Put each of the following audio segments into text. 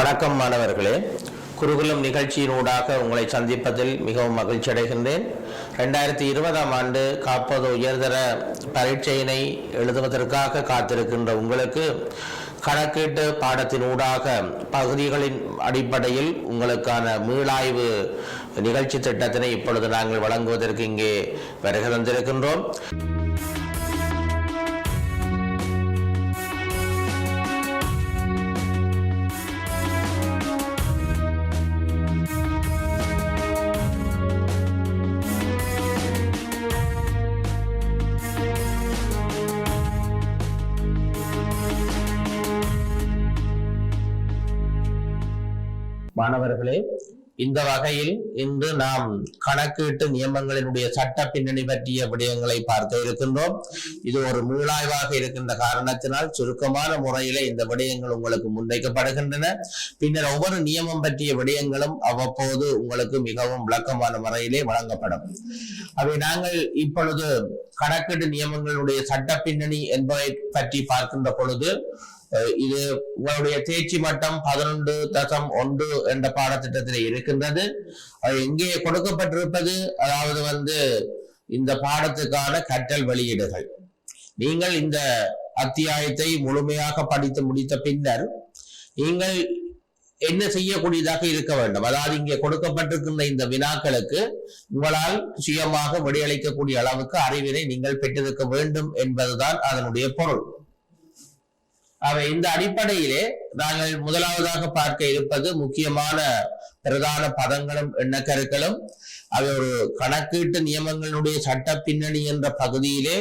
வணக்கம் மாணவர்களே, குருகுலம் நிகழ்ச்சியினூடாக உங்களை சந்திப்பதில் மிகவும் மகிழ்ச்சி அடைகின்றேன். 2020ஆம் ஆண்டு காப்பது உயர்தர பரீட்சையினை எழுதுவதற்காக காத்திருக்கின்ற உங்களுக்கு கணக்கீட்டு பாடத்தினூடாக பகுதிகளின் அடிப்படையில் உங்களுக்கான மீளாய்வு நிகழ்ச்சி திட்டத்தினை இப்பொழுது நாங்கள் வழங்குவதற்கு இங்கே வருகை தந்திருக்கின்றோம். மாணவர்களே, இந்த வகையில் இன்று நாம் கணக்கீட்டு நியமங்களினுடைய சட்ட பின்னணி பற்றிய விடயங்களை பார்க்க இருக்கின்றோம். இது ஒரு மீளாய்வாக இருக்கின்ற காரணத்தினால் சுருக்கமான முறையிலே இந்த விடயங்கள் உங்களுக்கு முன்வைக்கப்படுகின்றன. பின்னர் ஒவ்வொரு நியமம் பற்றிய விடயங்களும் அவ்வப்போது உங்களுக்கு மிகவும் விளக்கமான முறையிலே வழங்கப்படும். அவை நாங்கள் இப்பொழுது கணக்கீட்டு நியமங்களுடைய சட்ட பின்னணி என்பதை பற்றி பார்க்கின்ற பொழுது, இது உங்களுடைய தேர்ச்சி மட்டம் 11.1 என்ற பாடத்திட்டத்தில் இருக்கின்றது. இங்கே கொடுக்கப்பட்டிருப்பது அதாவது இந்த பாடத்துக்கான கற்றல் வெளியீடுகள். நீங்கள் இந்த அத்தியாயத்தை முழுமையாக படித்து முடித்த பின்னர் நீங்கள் என்ன செய்யக்கூடியதாக இருக்க வேண்டும். அதாவது இங்கே கொடுக்கப்பட்டிருக்கின்ற இந்த வினாக்களுக்கு உங்களால் சுயமாக விடையளிக்கக்கூடிய அளவுக்கு அறிவினை நீங்கள் பெற்றிருக்க வேண்டும் என்பதுதான் அதனுடைய பொருள். அவை இந்த அடிப்படையிலே நாங்கள் முதலாவதாக பார்க்க இருப்பது முக்கியமான பிரதான பதங்களும் எண்ணக்கருக்களும். அவை ஒரு கணக்கீட்டு நியமங்களுடைய சட்ட பின்னணி என்ற பகுதியிலே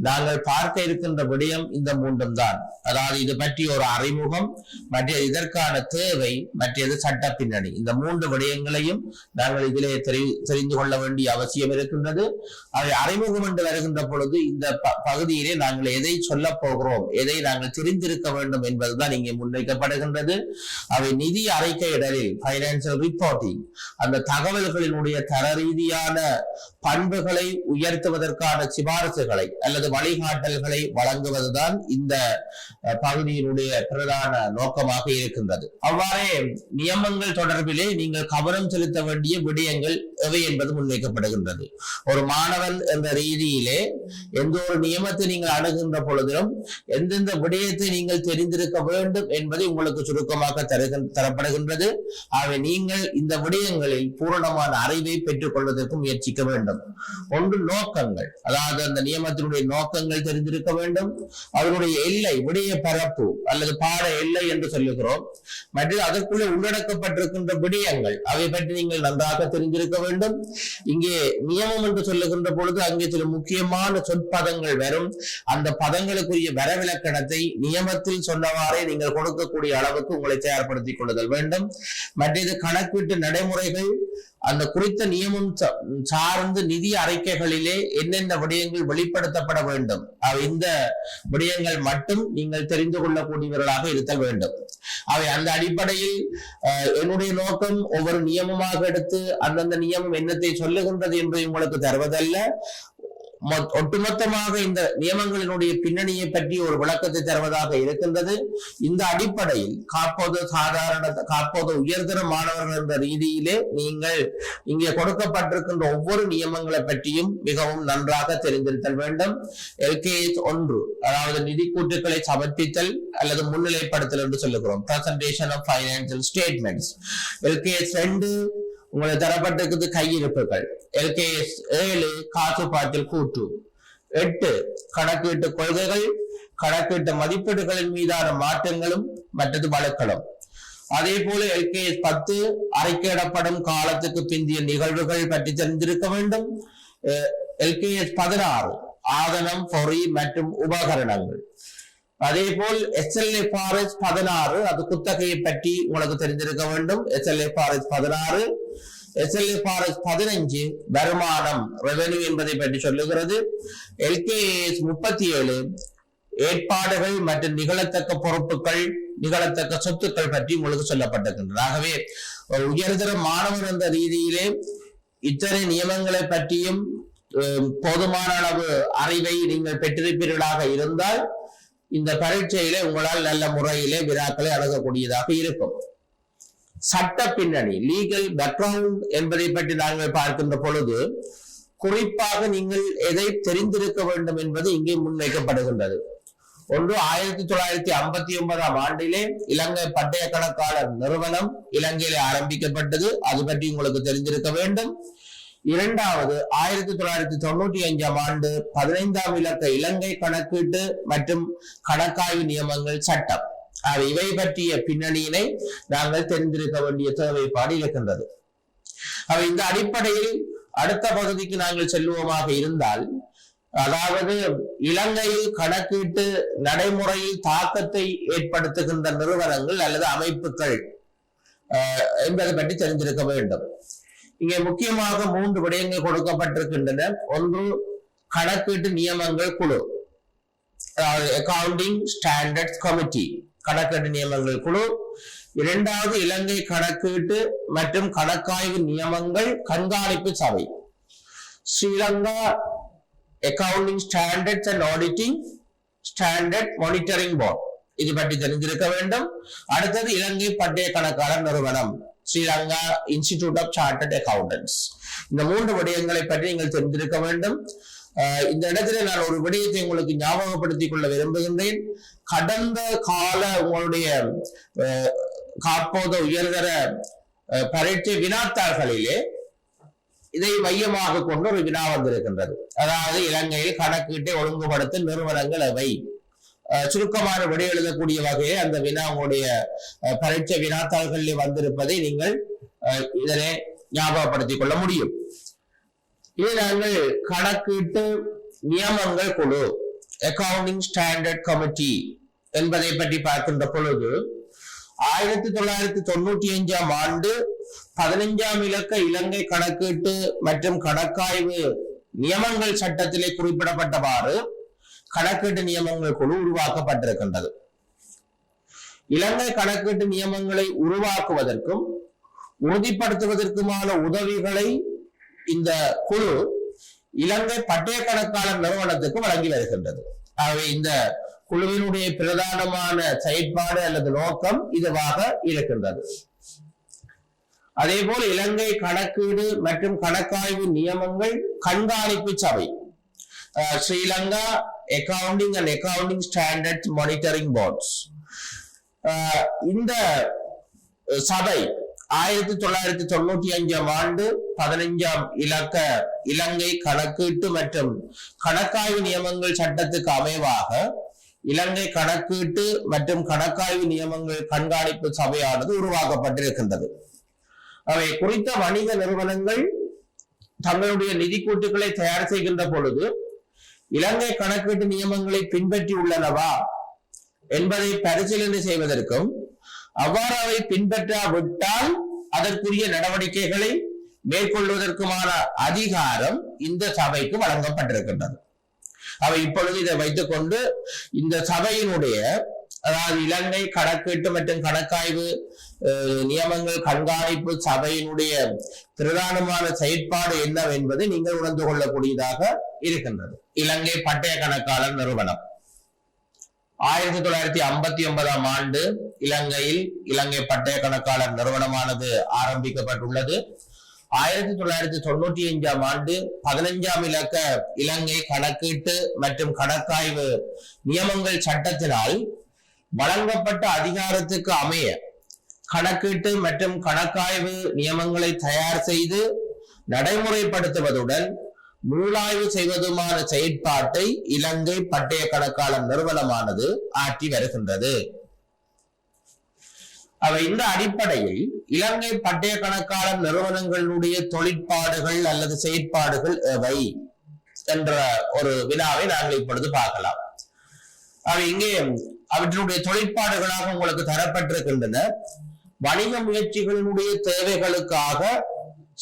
நாங்கள் பார்க்க இருக்கின்ற விடயம் இந்த மூன்றும் தான். அதாவது இது பற்றி ஒரு அறிமுகம், மற்ற இதற்கான தேவை, மற்றது சட்ட பின்னணி. இந்த மூன்று விடயங்களையும் நாங்கள் இதிலே தெரிந்து கொள்ள வேண்டிய அவசியம் இருக்கின்றது. அவை அறிமுகம் என்று வருகின்ற பொழுது இந்த பகுதியிலே நாங்கள் எதை சொல்ல போகிறோம், எதை நாங்கள் தெரிந்திருக்க வேண்டும் என்பதுதான் இங்கே முன்வைக்கப்படுகின்றது. அவை நிதி அறிக்கையிடலில் பைனான்சியல் ரிப்போர்ட்டிங் அந்த தகவல்களினுடைய தர ரீதியான பண்புகளை உயர்த்துவதற்கான சிபாரிசுகளை அல்லது வழிகாட்டல்களை வழங்குவதுதான் இந்த பகுதியினுடைய பிரதான நோக்கமாக இருக்கின்றது. அவ்வாறே நியமங்கள் தொடர்பிலே நீங்கள் கவனம் செலுத்த வேண்டிய விடயங்கள் எவை என்பது முன்வைக்கப்படுகின்றது. ஒரு மாணவன் என்ற ரீதியிலே எந்த ஒரு நியமத்தை நீங்கள் அணுகின்ற பொழுதிலும் எந்தெந்த விடயத்தை நீங்கள் தெரிந்திருக்க வேண்டும் என்பதை உங்களுக்கு சுருக்கமாக தரப்படுகின்றது. ஆகவே நீங்கள் இந்த விடயங்களில் பூரணமான அறிவை பெற்றுக் கொள்வதற்கு முயற்சிக்க வேண்டும். ஒன்று நோக்கங்கள், அதாவது அந்த நியமத்தினுடைய நோக்கங்கள் தெரிந்திருக்க வேண்டும். அதனுடைய எல்லை, விடய பரப்பு அல்லது பாட எல்லை என்று சொல்லுகிறோம். மற்றும் அதற்குள்ளே உள்ளடக்கப்பட்டிருக்கின்ற விடயங்கள், அவை பற்றி நீங்கள் நன்றாக தெரிந்திருக்க வேண்டும். இங்கே நியமம் என்று சொல்லுகின்ற பொழுது அங்கே சில முக்கியமான சொற்பதங்கள் வரும். அந்த பதங்களுக்குரிய வரவிலக்கணத்தை நியமத்தில் சொன்னவாறே நீங்கள் கொடுக்கக்கூடிய அளவுக்கு உங்களை தயார்படுத்திக் கொள்ளுதல் வேண்டும். மற்றது கணக்கீட்டு நடைமுறைகள், அந்த குறித்த நியமம் சார்ந்து நிதி அறிக்கைகளிலே என்னென்ன விடயங்கள் வெளிப்படுத்தப்பட வேண்டும், இந்த விடயங்கள் மட்டும் நீங்கள் தெரிந்து கொள்ளக்கூடியவர்களாக இருத்தல் வேண்டும். அவை அந்த அடிப்படையில் என்னுடைய நோக்கம் ஒவ்வொரு நியமமாக எடுத்து அந்தந்த நியமம் என்னத்தை சொல்லுகின்றது என்பதை உங்களுக்கு தருவதல்ல. ஒட்டுமொத்தமாக இந்த நியமங்களினுடைய பின்னணியை பற்றி ஒரு விளக்கத்தை தருவதாக இருக்கின்றது. இந்த அடிப்படையில் காப்போது உயர்தர மாணவர்கள் என்ற ரீதியிலே நீங்கள் இங்கே கொடுக்கப்பட்டிருக்கின்ற ஒவ்வொரு நியமங்களை பற்றியும் மிகவும் நன்றாக தெரிந்திருத்தல் வேண்டும். LKS 1 அதாவது நிதி கூற்றுக்களை சமர்ப்பித்தல் அல்லது முன்னிலைப்படுத்தல் என்று சொல்லுகிறோம், presentation of financial statements. LKS 2 உங்களுக்கு தரப்பட்டிருக்கிறது கையிருப்புகள். LKS 7 காசு பாட்டில் கூட்டு. 8 கணக்கீட்டு கொள்கைகள், கணக்கீட்டு மதிப்பீடுகளின் மீதான மாற்றங்களும் மற்றது வழக்களும். அதே போல LKS 10 அறிக்கையிடப்படும் காலத்துக்கு பிந்திய நிகழ்வுகள் பற்றி தெரிந்திருக்க வேண்டும். LKS 16 ஆதனம், பொறி மற்றும் உபகரணங்கள். அதே போல் SLFRS 16 அது குத்தகையை பற்றி உங்களுக்கு தெரிந்திருக்க வேண்டும். SLFRS 16, SLFRS 15 வருமானம், ரெவென்யூ என்பதை பற்றி சொல்லுகிறது. LKS 37 ஏற்பாடுகள் மற்றும் நிகழத்தக்க பொறுப்புகள், நிகழத்தக்க சொத்துக்கள் பற்றி உங்களுக்கு சொல்லப்பட்டிருக்கின்றன. ஆகவே ஒரு உயர்தர மாணவர் என்ற ரீதியிலே இத்தனை நியமங்களை பற்றியும் போதுமான அளவு அறிவை நீங்கள் பெற்றிருப்பீர்களாக இருந்தால் இந்த பரீட்சையிலே உங்களால் நல்ல முறையிலே வினாக்களை அணுகக்கூடியதாக இருக்கும். சட்ட பின்னணி லீகல் பேக்ரவுண்ட் என்பதை பற்றி நாங்கள் பார்க்கின்ற பொழுது குறிப்பாக நீங்கள் எதை தெரிந்திருக்க வேண்டும் என்பது இங்கே முன்வைக்கப்படுகின்றது. ஒன்று 1959 ஆண்டிலே இலங்கை பட்டய கணக்காளர் நிறுவனம் இலங்கையிலே ஆரம்பிக்கப்பட்டது, அது பற்றி உங்களுக்கு தெரிந்திருக்க வேண்டும். இரண்டாவது 1995 ஆண்டு 15ஆம் இலக்க இலங்கை கணக்கீட்டு மற்றும் கணக்காய்வு நியமங்கள் சட்டம், இவை பற்றிய பின்னணியினை நாங்கள் தெரிந்திருக்க வேண்டிய தேவைப்பாடு இருக்கின்றது. இந்த அடிப்படையில் அடுத்த பகுதிக்கு நாங்கள் செல்வோமாக இருந்தால், அதாவது இலங்கையில் கணக்கீட்டு நடைமுறையில் தாக்கத்தை ஏற்படுத்துகின்ற நிறுவனங்கள் அல்லது அமைப்புகள் என்பதை பற்றி தெரிந்திருக்க வேண்டும். இங்கே முக்கியமாக 3 விடயங்கள் கொடுக்கப்பட்டிருக்கின்றன. ஒன்று கணக்கீட்டு நியமங்கள் குழு, அக்கவுண்டிங் ஸ்டாண்டர்ட்ஸ் கமிட்டி, கணக்கீட்டு நியமங்கள் குழு. இரண்டாவது இலங்கை கணக்கீட்டு மற்றும் கணக்காய்வு நியமங்கள் கண்காணிப்பு சபை, Sri Lanka accounting standards and auditing standard monitoring board, இது பற்றி தெரிந்திருக்க வேண்டும். அடுத்தது இலங்கை பட்டய கணக்காளர் நிறுவனம், Sri Lanka institute of chartered accountants. இந்த 3 விடயங்களை பற்றி நீங்கள் தெரிந்திருக்க வேண்டும். இந்த இடத்துல நான் ஒரு விடயத்தை உங்களுக்கு ஞாபகப்படுத்திக் கொள்ள விரும்புகின்றேன். கடந்த கால உங்களுடைய காப்போத உயர்தர பரீட்சை வினாத்தாள்களிலே இதை மையமாக கொண்டு ஒரு வினா வந்திருக்கின்றது. அதாவது இலங்கையில் கணக்கீட்டை ஒழுங்குபடுத்தும் நிறுவனங்கள் அவை, சுருக்கமான விடை எழுதக்கூடிய வகையில் அந்த வினா உங்களுடைய பரீட்சை வினாத்தாள்களில் வந்திருப்பதை நீங்கள் இதனை ஞாபகப்படுத்திக் கொள்ள முடியும். இது நாங்கள் கணக்கீட்டு நியமங்கள் குழு, அக்கவுண்டிங் ஸ்டாண்டர்ட் கமிட்டி என்பதை பற்றி பார்க்கின்ற பொழுது 1995 ஆண்டு 15ஆம் இலக்க இலங்கை கணக்கீட்டு மற்றும் கணக்காய்வு நியமங்கள் சட்டத்திலே குறிப்பிடப்பட்டவாறு கணக்கீட்டு நியமங்கள் குழு உருவாக்கப்பட்டிருக்கின்றது. இலங்கை கணக்கீட்டு நியமங்களை உருவாக்குவதற்கும் உறுதிப்படுத்துவதற்குமான உதவிகளை இந்த குழு இலங்கை பட்டய கணக்காளர் நிறுவனத்துக்கு வழங்கி வருகின்றது. ஆகவே இந்த குழுவினுடைய பிரதானமான செயற்பாடு அல்லது நோக்கம் இதுவாக இருக்கின்றது. அதே போல் இலங்கை கணக்கீடு மற்றும் கணக்காய்வு நியமங்கள் கண்காணிப்பு சபை, Sri Lanka accounting and accounting standards monitoring boards. இந்த சபை 1995 ஆண்டு 15ஆம் இலக்க இலங்கை கணக்கீட்டு மற்றும் கணக்காய்வு நியமங்கள் சட்டத்துக்கு அமைவாக இலங்கை கணக்கீட்டு மற்றும் கணக்காய்வு நியமங்கள் கண்காணிப்பு சபையானது உருவாக்கப்பட்டிருக்கின்றது. அவை குறித்த வணிக நிறுவனங்கள் தங்களுடைய நிதி கூட்டுகளை தயார் செய்கின்ற பொழுது இலங்கை கணக்கீட்டு நியமங்களை பின்பற்றி உள்ளனவா என்பதை பரிசீலனை செய்வதற்கும், அவ்வாறு அவை பின்பற்றாவிட்டால் அதற்குரிய நடவடிக்கைகளை மேற்கொள்வதற்குமான அதிகாரம் இந்த சபைக்கு வழங்கப்பட்டிருக்கின்றது. அவை இப்பொழுது இதை வைத்துக் கொண்டு இந்த சபையினுடைய, அதாவது இலங்கை கணக்கீட்டு மற்றும் கணக்காய்வு நியமங்கள் கண்காணிப்பு சபையினுடைய பிரதானமான செயற்பாடு என்னவென்பதை நீங்கள் உணர்ந்து கொள்ளக்கூடியதாக இருக்கின்றது. இலங்கை பட்டய கணக்காளர் நிறுவனம் 1959 ஆண்டு இலங்கையில் இலங்கை பட்டய கணக்காளர் நிறுவனமானது ஆரம்பிக்கப்பட்டுள்ளது. 1995 ஆண்டு 15ஆம் இலக்க இலங்கை கணக்கீட்டு மற்றும் கணக்காய்வு நியமங்கள் சட்டத்தினால் வழங்கப்பட்ட அதிகாரத்துக்கு அமைய கணக்கீட்டு மற்றும் கணக்காய்வு நியமங்களை தயார் செய்து நடைமுறைப்படுத்துவதுடன் மூலாய்வு செய்வதுமான செயற்பாட்டை இலங்கை பட்டய கணக்காளர் நிறுவனமானது ஆற்றி வருகின்றது. அவை இந்த அடிப்படையில் இலங்கை பட்டய கணக்காளர் நிறுவனங்களுடைய தொழிற்பாடுகள் அல்லது செயற்பாடுகள் எவை என்ற ஒரு வினாவை நாங்கள் இப்பொழுது பார்க்கலாம். அவை இங்கே அவற்றினுடைய தொழிற்பாடுகளாக உங்களுக்கு தரப்பட்டிருக்கின்றன. வணிக முயற்சிகளினுடைய தேவைகளுக்காக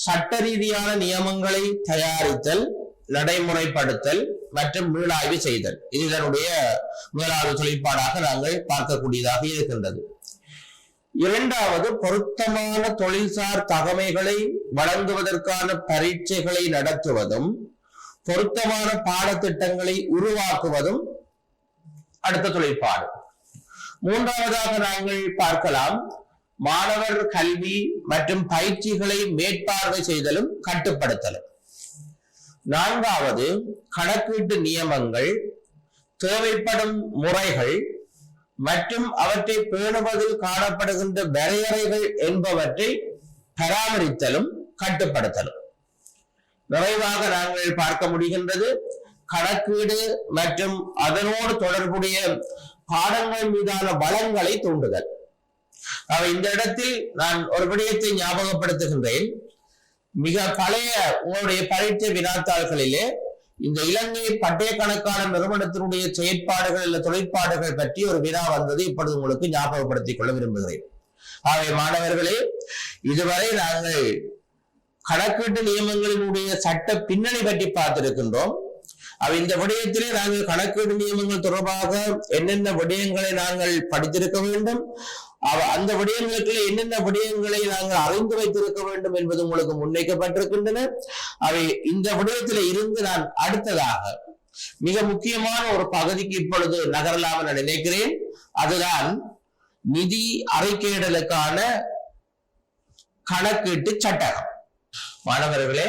சட்ட ரீதியான நியமங்களை தயாரித்தல், நடைமுறைப்படுத்தல் மற்றும் மீளாய்வு செய்தல், இது இதனுடைய முதலாவது தொழிற்பாடாக நாங்கள் பார்க்கக்கூடியதாக இருக்கின்றது. இரண்டாவது, பொருத்தமான தொழில்சார் தகமைகளை வழங்குவதற்கான பரீட்சைகளை நடத்துவதும் பொருத்தமான பாடத்திட்டங்களை உருவாக்குவதும் அடுத்த தொழிற்பாடு. மூன்றாவதாக நாங்கள் பார்க்கலாம் மாணவர் கல்வி மற்றும் பயிற்சிகளை மேற்பார்வை செய்தலும் கட்டுப்படுத்தலும். 4வது கணக்கீட்டு நியமங்கள், தேவைப்படும் முறைகள் மற்றும் அவற்றை பேணுவதில் காணப்படுகின்ற வரையறைகள் என்பவற்றை பராமரித்தலும் கட்டுப்படுத்தலும். நிறைவாக நாங்கள் பார்க்க முடிகின்றது கணக்கீடு மற்றும் அதனோடு தொடர்புடைய பாடங்கள் மீதான வளங்களை தூண்டுதல். இந்த இடத்தில் நான் ஒரு விடயத்தை ஞாபகப்படுத்துகின்றேன். மிக பழைய உங்களுடைய பரீட்சை வினாத்தாள்களிலே இந்த இலங்கை பட்டய கணக்கான நிறுவனத்தினுடைய செயற்பாடுகள் அல்ல தொழிற்பாடுகள் பற்றி ஒரு வினா வந்தது. இப்பொழுது உங்களுக்கு ஞாபகப்படுத்திக் கொள்ள விரும்புகிறேன். ஆகவே மாணவர்களே, இதுவரை நாங்கள் கணக்கீட்டு நியமங்களினுடைய சட்ட பின்னணி பற்றி பார்த்திருக்கின்றோம். இந்த விடயத்திலே நாங்கள் கணக்கீடு நியமங்கள் தொடர்பாக என்னென்ன விடயங்களை நாங்கள் படித்திருக்க வேண்டும், அந்த விடயங்களுக்கு என்னென்ன விடயங்களை நாங்கள் அறிந்து வைத்திருக்க வேண்டும் என்பது உங்களுக்கு முன்வைக்கப்பட்டிருக்கின்றன. அவை இந்த விடயத்தில இருந்து நான் அடுத்ததாக மிக முக்கியமான ஒரு பகுதிக்கு இப்பொழுது நகரலாம் என நினைக்கிறேன். அதுதான் நிதி அறிக்கையிடலுக்கான கணக்கீட்டு சட்டகம். மாணவர்களே,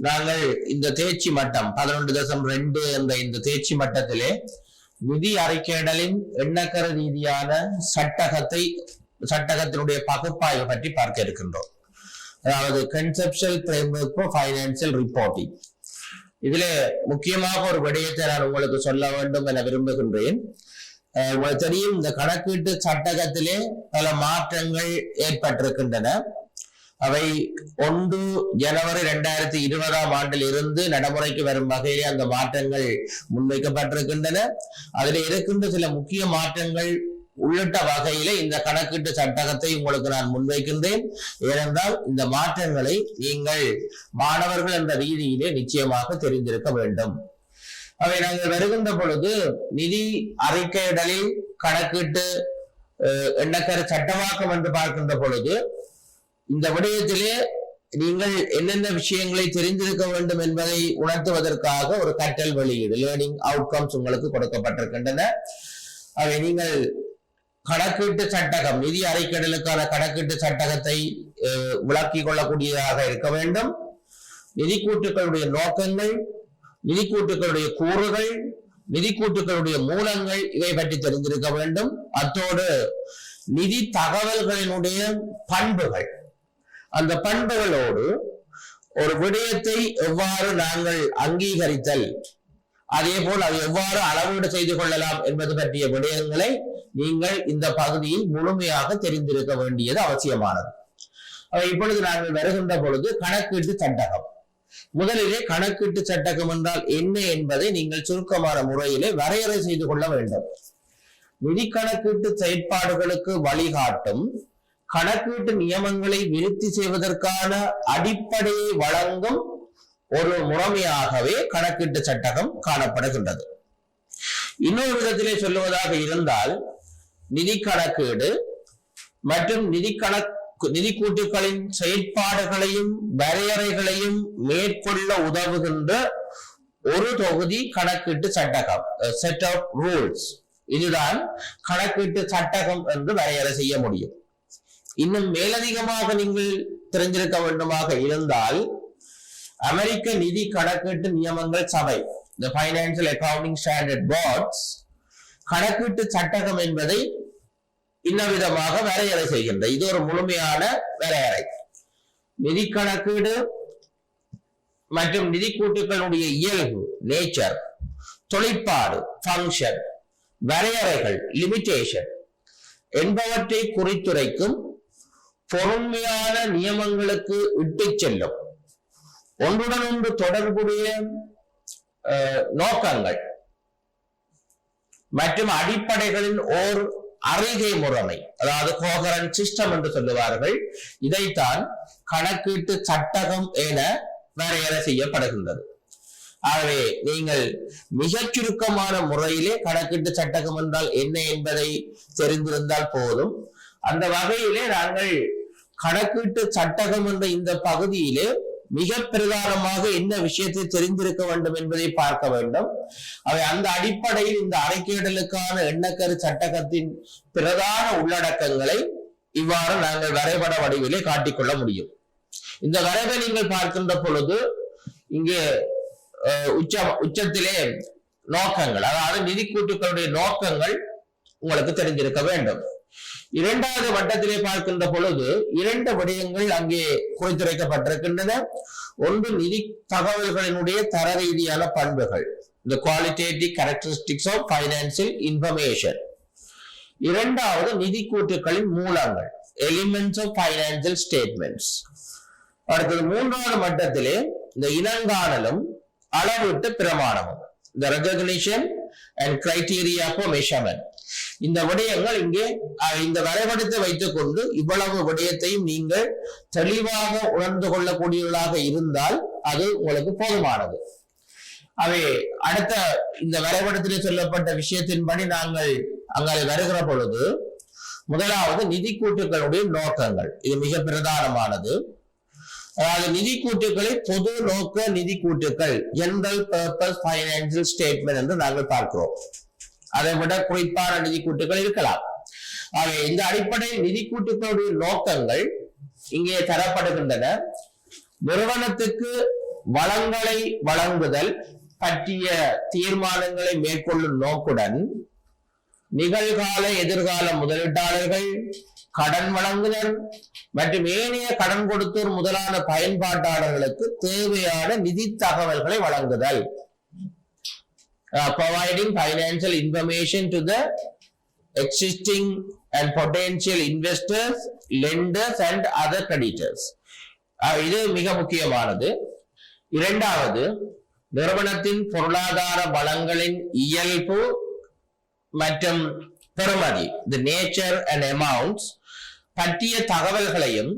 நாங்கள் இந்த தேர்ச்சி மட்டம் 11.2 என்ற இந்த தேர்ச்சி மட்டத்திலே நிதி அறிக்கையிடலின் எண்ணக்கர ரீதியான சட்டகத்தினுடைய பகுப்பாய்வு பற்றி பார்க்க இருக்கின்றோம். அதாவது conceptual framework for financial reporting. இதுல முக்கியமாக ஒரு விடயத்தை நான் உங்களுக்கு சொல்ல வேண்டும் என விரும்புகின்றேன். உங்களுக்கு தெரியும், இந்த கணக்கீட்டு சட்டகத்திலே பல மாற்றங்கள் ஏற்பட்டிருக்கின்றன. அவை 1 ஜனவரி 2020 ஆண்டில் இருந்து நடைமுறைக்கு வரும் வகையிலே அந்த மாற்றங்கள் முன்வைக்கப்பட்டிருக்கின்றன. அதில் இருக்கின்ற சில முக்கிய மாற்றங்கள் உள்ளிட்ட வகையிலே இந்த கணக்கீட்டு சட்டகத்தை உங்களுக்கு நான் முன்வைக்கின்றேன். ஏனென்றால் இந்த மாற்றங்களை நீங்கள் மாணவர்கள் என்ற ரீதியிலே நிச்சயமாக தெரிந்திருக்க வேண்டும். அவை நாங்கள் வருகின்ற பொழுது நிதி அறிக்கையிடலில் கணக்கீட்டு எண்ணக்கர சட்டமாக்கம் என்று பார்க்கின்ற பொழுது இந்த விடயத்திலே நீங்கள் என்னென்ன விஷயங்களை தெரிந்திருக்க வேண்டும் என்பதை உணர்த்துவதற்காக ஒரு கற்றல் வெளியீடு, லேர்னிங் அவுட்கம்ஸ் உங்களுக்கு கொடுக்கப்பட்டிருக்கின்றன. அவை நீங்கள் கணக்கீட்டு சட்டகம், நிதி அறிக்கையிடலுக்கான கணக்கீட்டு சட்டகத்தை விளக்கிக் கொள்ளக்கூடியதாக இருக்க வேண்டும். நிதி கூட்டுகளுடைய நோக்கங்கள், நிதி கூட்டுகளுடைய கூறுகள், நிதி கூட்டுகளுடைய மூலங்கள், இவை பற்றி தெரிந்திருக்க வேண்டும். அத்தோடு நிதி தகவல்களினுடைய பண்புகள், அந்த பண்புகளோடு ஒரு விடயத்தை எவ்வாறு நாங்கள் அங்கீகரித்தல், அதே போல் அதை எவ்வாறு அளவீடு செய்து கொள்ளலாம் என்பது பற்றிய விடயங்களை நீங்கள் இந்த பகுதியில் முழுமையாக தெரிந்திருக்க வேண்டியது அவசியமானது. இப்பொழுது நாங்கள் வருகின்ற பொழுது கணக்கீட்டு சட்டகம். முதலிலே கணக்கீட்டு சட்டகம் என்றால் என்ன என்பதை நீங்கள் சுருக்கமான முறையிலே வரையறை செய்து கொள்ள வேண்டும். நிதி கணக்கீட்டு செயற்பாடுகளுக்கு வழிகாட்டும் கணக்கீட்டு நியமங்களை விருத்தி செய்வதற்கான அடிப்படையை வழங்கும் ஒரு முறைமையாகவே கணக்கீட்டு சட்டகம் காணப்படுகின்றது. இன்னொரு விதத்திலே சொல்லுவதாக இருந்தால், நிதி கணக்கீடு மற்றும் நிதி கூட்டுகளின் செயற்பாடுகளையும் வரையறைகளையும் மேற்கொள்ள உதவுகின்ற ஒரு தொகுதி கணக்கீட்டு சட்டகம், செட் ஆஃப் ரூல்ஸ். இதுதான் கணக்கீட்டு சட்டகம் என்று வரையறை செய்ய முடியும். இன்னும் மேலதிகமாக நீங்கள் தெரிஞ்சிருக்க வேண்டுமாக இருந்தால், அமெரிக்க நிதி கணக்கீட்டு நியமங்கள் சபை, the Financial Accounting Standard Boards, கணக்கீட்டு சட்டகம் என்பதை இன்னவிதமாக வரையறை செய்கின்ற இது ஒரு முழுமையான வரையறை. நிதி கணக்கீடு மற்றும் நிதி கூட்டுகளுடைய இயல்பு, நேச்சர், தொழிற்பாடு, ஃபங்க்ஷன், வரையறைகள், லிமிட்டேஷன் என்பவற்றை குறித்துரைக்கும் பொறுமையான நியமங்களுக்கு இட்டு செல்லும் ஒன்றுடன் ஒன்று தொடர்புடைய நோக்கங்கள் மற்றும் அடிப்படைகளின் ஓர் அறிகை முறைமை, அதாவது கோஹரண்ட் சிஸ்டம் என்று சொல்லுவார்கள். இதைத்தான் கணக்கீட்டு சட்டகம் என வரையறை செய்யப்படுகின்றது. ஆகவே நீங்கள் மிகச் சுருக்கமான முறையிலே கணக்கீட்டு சட்டகம் என்றால் என்ன என்பதை தெரிந்திருந்தால் போதும். அந்த வகையிலே நாங்கள் கணக்கீட்டு சட்டகம் என்ற இந்த பகுதியிலே மிக பிரதானமாக என்ன விஷயத்தை தெரிந்திருக்க வேண்டும் என்பதை பார்க்க வேண்டும். அவை அந்த அடிப்படையில் இந்த அறிக்கையிடலுக்கான எண்ணக்கரு சட்டகத்தின் பிரதான உள்ளடக்கங்களை இவ்வாறு நாங்கள் வரைபட வடிவிலே காட்டிக்கொள்ள முடியும். இந்த வரைவை நீங்கள் பார்க்கின்ற பொழுது இங்கே உச்சத்திலே நோக்கங்கள், அதாவது நிதி கூட்டுக்களுடைய நோக்கங்கள் உங்களுக்கு தெரிஞ்சிருக்க வேண்டும். இரண்டாவது வட்டத்திலே பார்க்கின்ற பொழுது 2 விடயங்கள் அங்கே குறித்துரைக்கப்பட்டிருக்கின்றன. ஒன்று நிதி தகவல்களினுடைய தர ரீதியான பண்புகள், the qualitative characteristics of financial information. இரண்டாவது நிதி கூட்டுக்களின் மூலங்கள், elements of financial statements. அடுத்தது மூன்றாவது மட்டத்திலே இந்த இனங்காணலும் அளவிட்டு பிரமாணமும், the recognition and criteria for measurement. இந்த விடயங்கள் இங்கே இந்த வரைபடத்தை வைத்துக் கொண்டு இவ்வளவு விடயத்தையும் நீங்கள் தெளிவாக உணர்ந்து கொள்ளக்கூடியவர்களாக இருந்தால் அது உங்களுக்கு போதுமானது. அவை அடுத்த இந்த வரைபடத்திலே சொல்லப்பட்ட விஷயத்தின்படி நாங்கள் அங்கே வருகிற பொழுது முதலாவது நிதி கூட்டுகளுடைய நோக்கங்கள், இது மிக பிரதானமானது. அதாவது நிதி கூட்டுகளை பொது நோக்க நிதி கூட்டுகள், ஜெனரல் பர்பஸ் பைனான்சியல் ஸ்டேட்மெண்ட் என்று நாங்கள் பார்க்கிறோம். அதை விட குறிப்பான நிதி கூட்டுகள் இருக்கலாம். ஆக இந்த அடிப்படை நிதி கூட்டுகளுடைய நோக்கங்கள் இங்கே தரப்படுகின்றன. நிறுவனத்துக்கு வளங்களை வழங்குதல் பற்றிய தீர்மானங்களை மேற்கொள்ளும் நோக்குடன் நிகழ்கால எதிர்கால முதலீட்டாளர்கள், கடன் வழங்குதல் மற்றும் ஏனைய கடன் கொடுத்தோர் முதலான பயன்பாட்டாளர்களுக்கு தேவையான நிதி தகவல்களை வழங்குதல், providing financial information to the existing and potential investors, lenders and other creditors. இது மிக முக்கியமானது. இரண்டாவது, நிறுவனத்தின் பொருளாதார வளங்களின் இயல்பு மற்றும் பெறுமதி, the nature and amounts பற்றிய தகவல்களையும்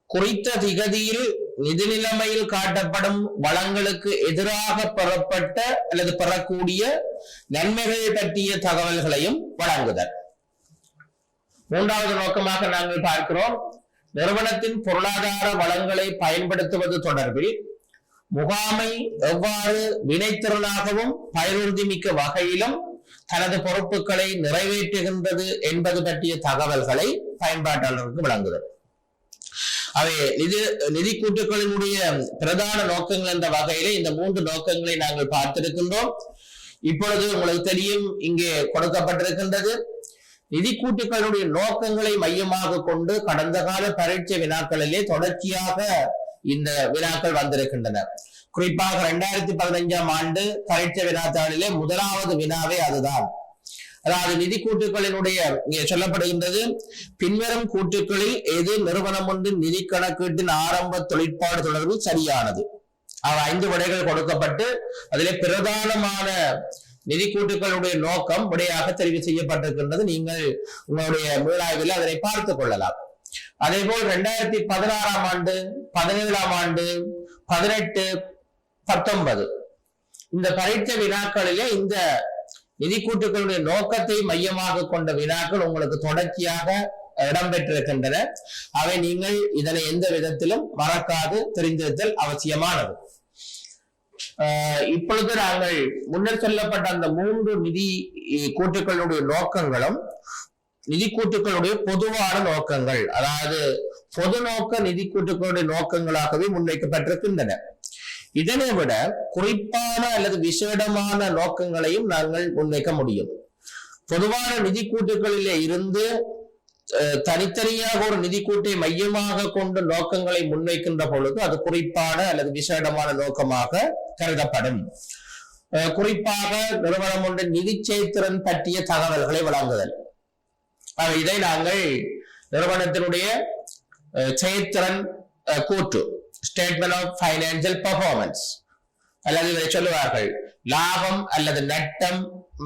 குறித்த திகதியில் நிதி நிலைமையில் காட்டப்படும் வளங்களுக்கு எதிராக பெறப்பட்ட அல்லது பெறக்கூடிய நன்மைகள் பற்றிய தகவல்களையும் வழங்குதல். மூன்றாவது நோக்கமாக நாங்கள் பார்க்கிறோம், நிறுவனத்தின் பொருளாதார வளங்களை பயன்படுத்துவது தொடர்பில் முகாமை எவ்வாறு வினைத்திறனாகவும் பயனுறுதிமிக்க வகையிலும் தனது பொறுப்புகளை நிறைவேற்றுகின்றது என்பது பற்றிய தகவல்களை பயன்பாட்டாளருக்கு வழங்குதல். அவை நிதி கூட்டுகளினுடைய பிரதான நோக்கங்கள் என்ற வகையிலே இந்த 3 நோக்கங்களை நாங்கள் பார்த்திருக்கின்றோம். இப்பொழுது உங்களுக்கு தெரியும், இங்கே கொடுக்கப்பட்டிருக்கின்றது. நிதி கூட்டுகளுடைய நோக்கங்களை மையமாக கொண்டு கடந்த கால பரீட்சை வினாக்களிலே தொடர்ச்சியாக இந்த வினாக்கள் வந்திருக்கின்றன. குறிப்பாக 2015ஆம் ஆண்டு பரீட்சை வினாத்தாளிலே முதலாவது வினாவே அதுதான். அதாவது நிதி கூட்டுகளினுடைய இங்கே சொல்லப்படுகின்றது, பின்வரும் கூட்டுகளில் எது நிறுவனம் ஒன்றின் நிதி கணக்கீட்டின் ஆரம்ப தொழிற்பாடு தொடர்பில் சரியானது. 5 விடைகள் கொடுக்கப்பட்டு அதிலே பிரதானமான நிதி கூட்டுகளுடைய நோக்கம் விடையாக தெரிவு செய்யப்பட்டிருக்கின்றது. நீங்கள் உங்களுடைய மீளாய்வில் அதனை பார்த்துக் கொள்ளலாம். அதே போல் 2016ஆம் ஆண்டு, 17ஆம் ஆண்டு, 18, 19 இந்த பரீட்சை வினாக்களிலே இந்த நிதி கூட்டுகளுடைய நோக்கத்தை மையமாக கொண்ட வினாக்கள் உங்களுக்கு தொடர்ச்சியாக இடம்பெற்றிருக்கின்றன. அவை நீங்கள் இதனை எந்த விதத்திலும் மறக்காது தெரிந்திருத்தல் அவசியமானது. இப்பொழுது நாங்கள் முன்னர் சொல்லப்பட்ட அந்த 3 நிதி கூட்டுகளுடைய நோக்கங்களும் நிதி கூட்டுகளுடைய பொதுவான நோக்கங்கள், அதாவது பொது நோக்க நிதி கூட்டுகளுடைய நோக்கங்களாகவே முன்வைக்கப்பட்டிருக்கின்றன. இதனை விட குறிப்பான அல்லது விசேடமான நோக்கங்களையும் நாங்கள் முன்வைக்க முடியும். பொதுவான நிதி கூட்டுகளிலே இருந்து தனித்தனியாக ஒரு நிதி கூட்டை மையமாக கொண்டு நோக்கங்களை முன்வைக்கின்ற பொழுது அது குறிப்பான அல்லது விசேடமான நோக்கமாக கருதப்படும். குறிப்பாக நிறுவனம் ஒன்று நிதி செயல்திறன் பற்றிய தகவல்களை வழங்குதல். இதை நாங்கள் நிறுவனத்தினுடைய செயல்திறன் கூற்று, ஸ்டேட்மெண்ட் ஆஃப் பைனான்சியல் பெர்ஃபார்மன்ஸ், அல்லது இதை சொல்லுவார்கள் லாபம் அல்லது நட்டம்